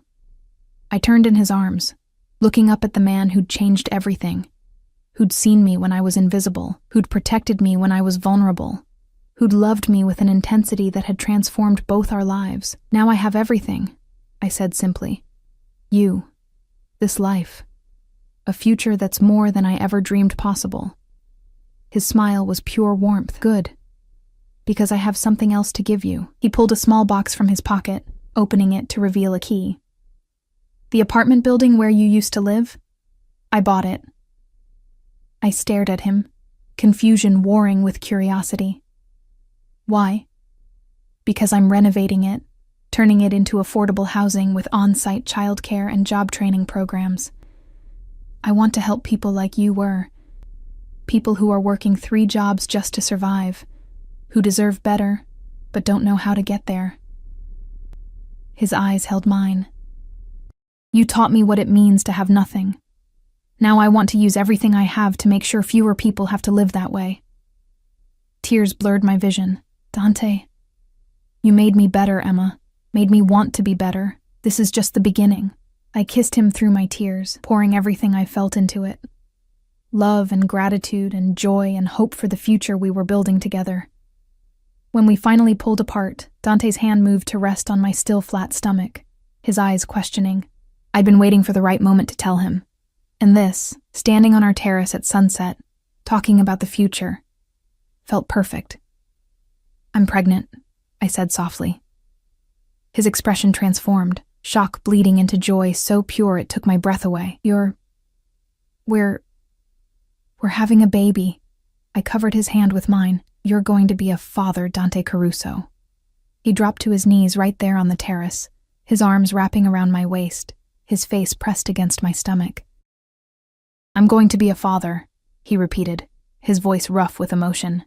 I turned in his arms, looking up at the man who'd changed everything, who'd seen me when I was invisible, who'd protected me when I was vulnerable, who'd loved me with an intensity that had transformed both our lives. Now I have everything, I said simply. You. This life. A future that's more than I ever dreamed possible. His smile was pure warmth. Good. Because I have something else to give you. He pulled a small box from his pocket, opening it to reveal a key. The apartment building where you used to live? I bought it. I stared at him, confusion warring with curiosity. Why? Because I'm renovating it, turning it into affordable housing with on-site childcare and job training programs. I want to help people like you were. People who are working 3 jobs just to survive, who deserve better, but don't know how to get there. His eyes held mine. You taught me what it means to have nothing, Now I want to use everything I have to make sure fewer people have to live that way. Tears blurred my vision. Dante, you made me better, Emma. Made me want to be better. This is just the beginning. I kissed him through my tears, pouring everything I felt into it. Love and gratitude and joy and hope for the future we were building together. When we finally pulled apart, Dante's hand moved to rest on my still flat stomach, his eyes questioning. I'd been waiting for the right moment to tell him. And this, standing on our terrace at sunset, talking about the future, felt perfect. I'm pregnant, I said softly. His expression transformed, shock bleeding into joy so pure it took my breath away. We're having a baby. I covered his hand with mine. You're going to be a father, Dante Caruso. He dropped to his knees right there on the terrace, his arms wrapping around my waist, his face pressed against my stomach. I'm going to be a father, he repeated, his voice rough with emotion.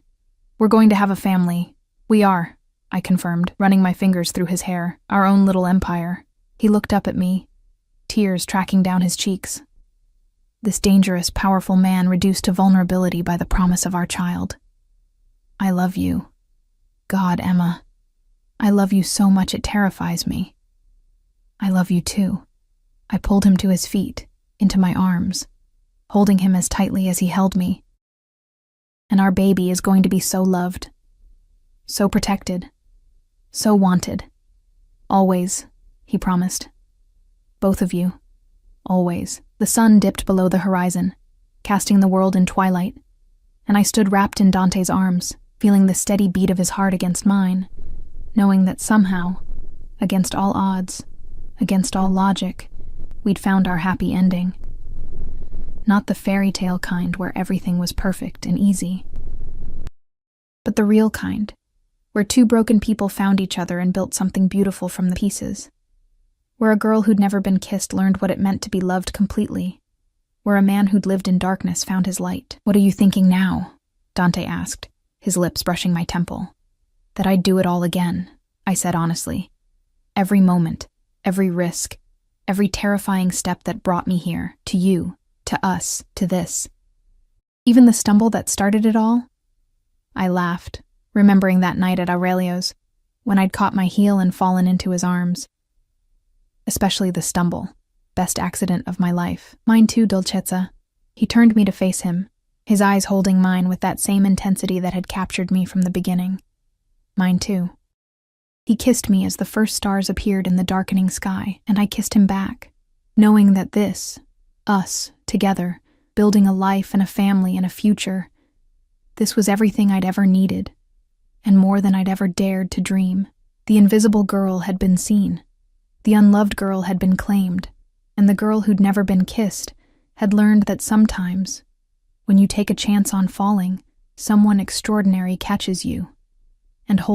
We're going to have a family. We are, I confirmed, running my fingers through his hair, our own little empire. He looked up at me, tears tracking down his cheeks. This dangerous, powerful man reduced to vulnerability by the promise of our child. I love you. God, Emma. I love you so much it terrifies me. I love you too. I pulled him to his feet, into my arms, holding him as tightly as he held me. And our baby is going to be so loved, so protected, so wanted. Always, he promised. Both of you. Always. The sun dipped below the horizon, casting the world in twilight, and I stood wrapped in Dante's arms, feeling the steady beat of his heart against mine, knowing that somehow, against all odds, against all logic, we'd found our happy ending. Not the fairy tale kind where everything was perfect and easy, but the real kind, where two broken people found each other and built something beautiful from the pieces. Where a girl who'd never been kissed learned what it meant to be loved completely. Where a man who'd lived in darkness found his light. What are you thinking now? Dante asked, his lips brushing my temple. That I'd do it all again, I said honestly. Every moment, every risk, every terrifying step that brought me here, to you, to us, to this. Even the stumble that started it all? I laughed, remembering that night at Aurelio's, when I'd caught my heel and fallen into his arms. Especially the stumble, best accident of my life. Mine too, Dolcezza. He turned me to face him, his eyes holding mine with that same intensity that had captured me from the beginning. Mine too. He kissed me as the first stars appeared in the darkening sky, and I kissed him back, knowing that this, us, together, building a life and a family and a future, this was everything I'd ever needed, and more than I'd ever dared to dream. The invisible girl had been seen. The unloved girl had been claimed, and the girl who'd never been kissed had learned that sometimes, when you take a chance on falling, someone extraordinary catches you and holds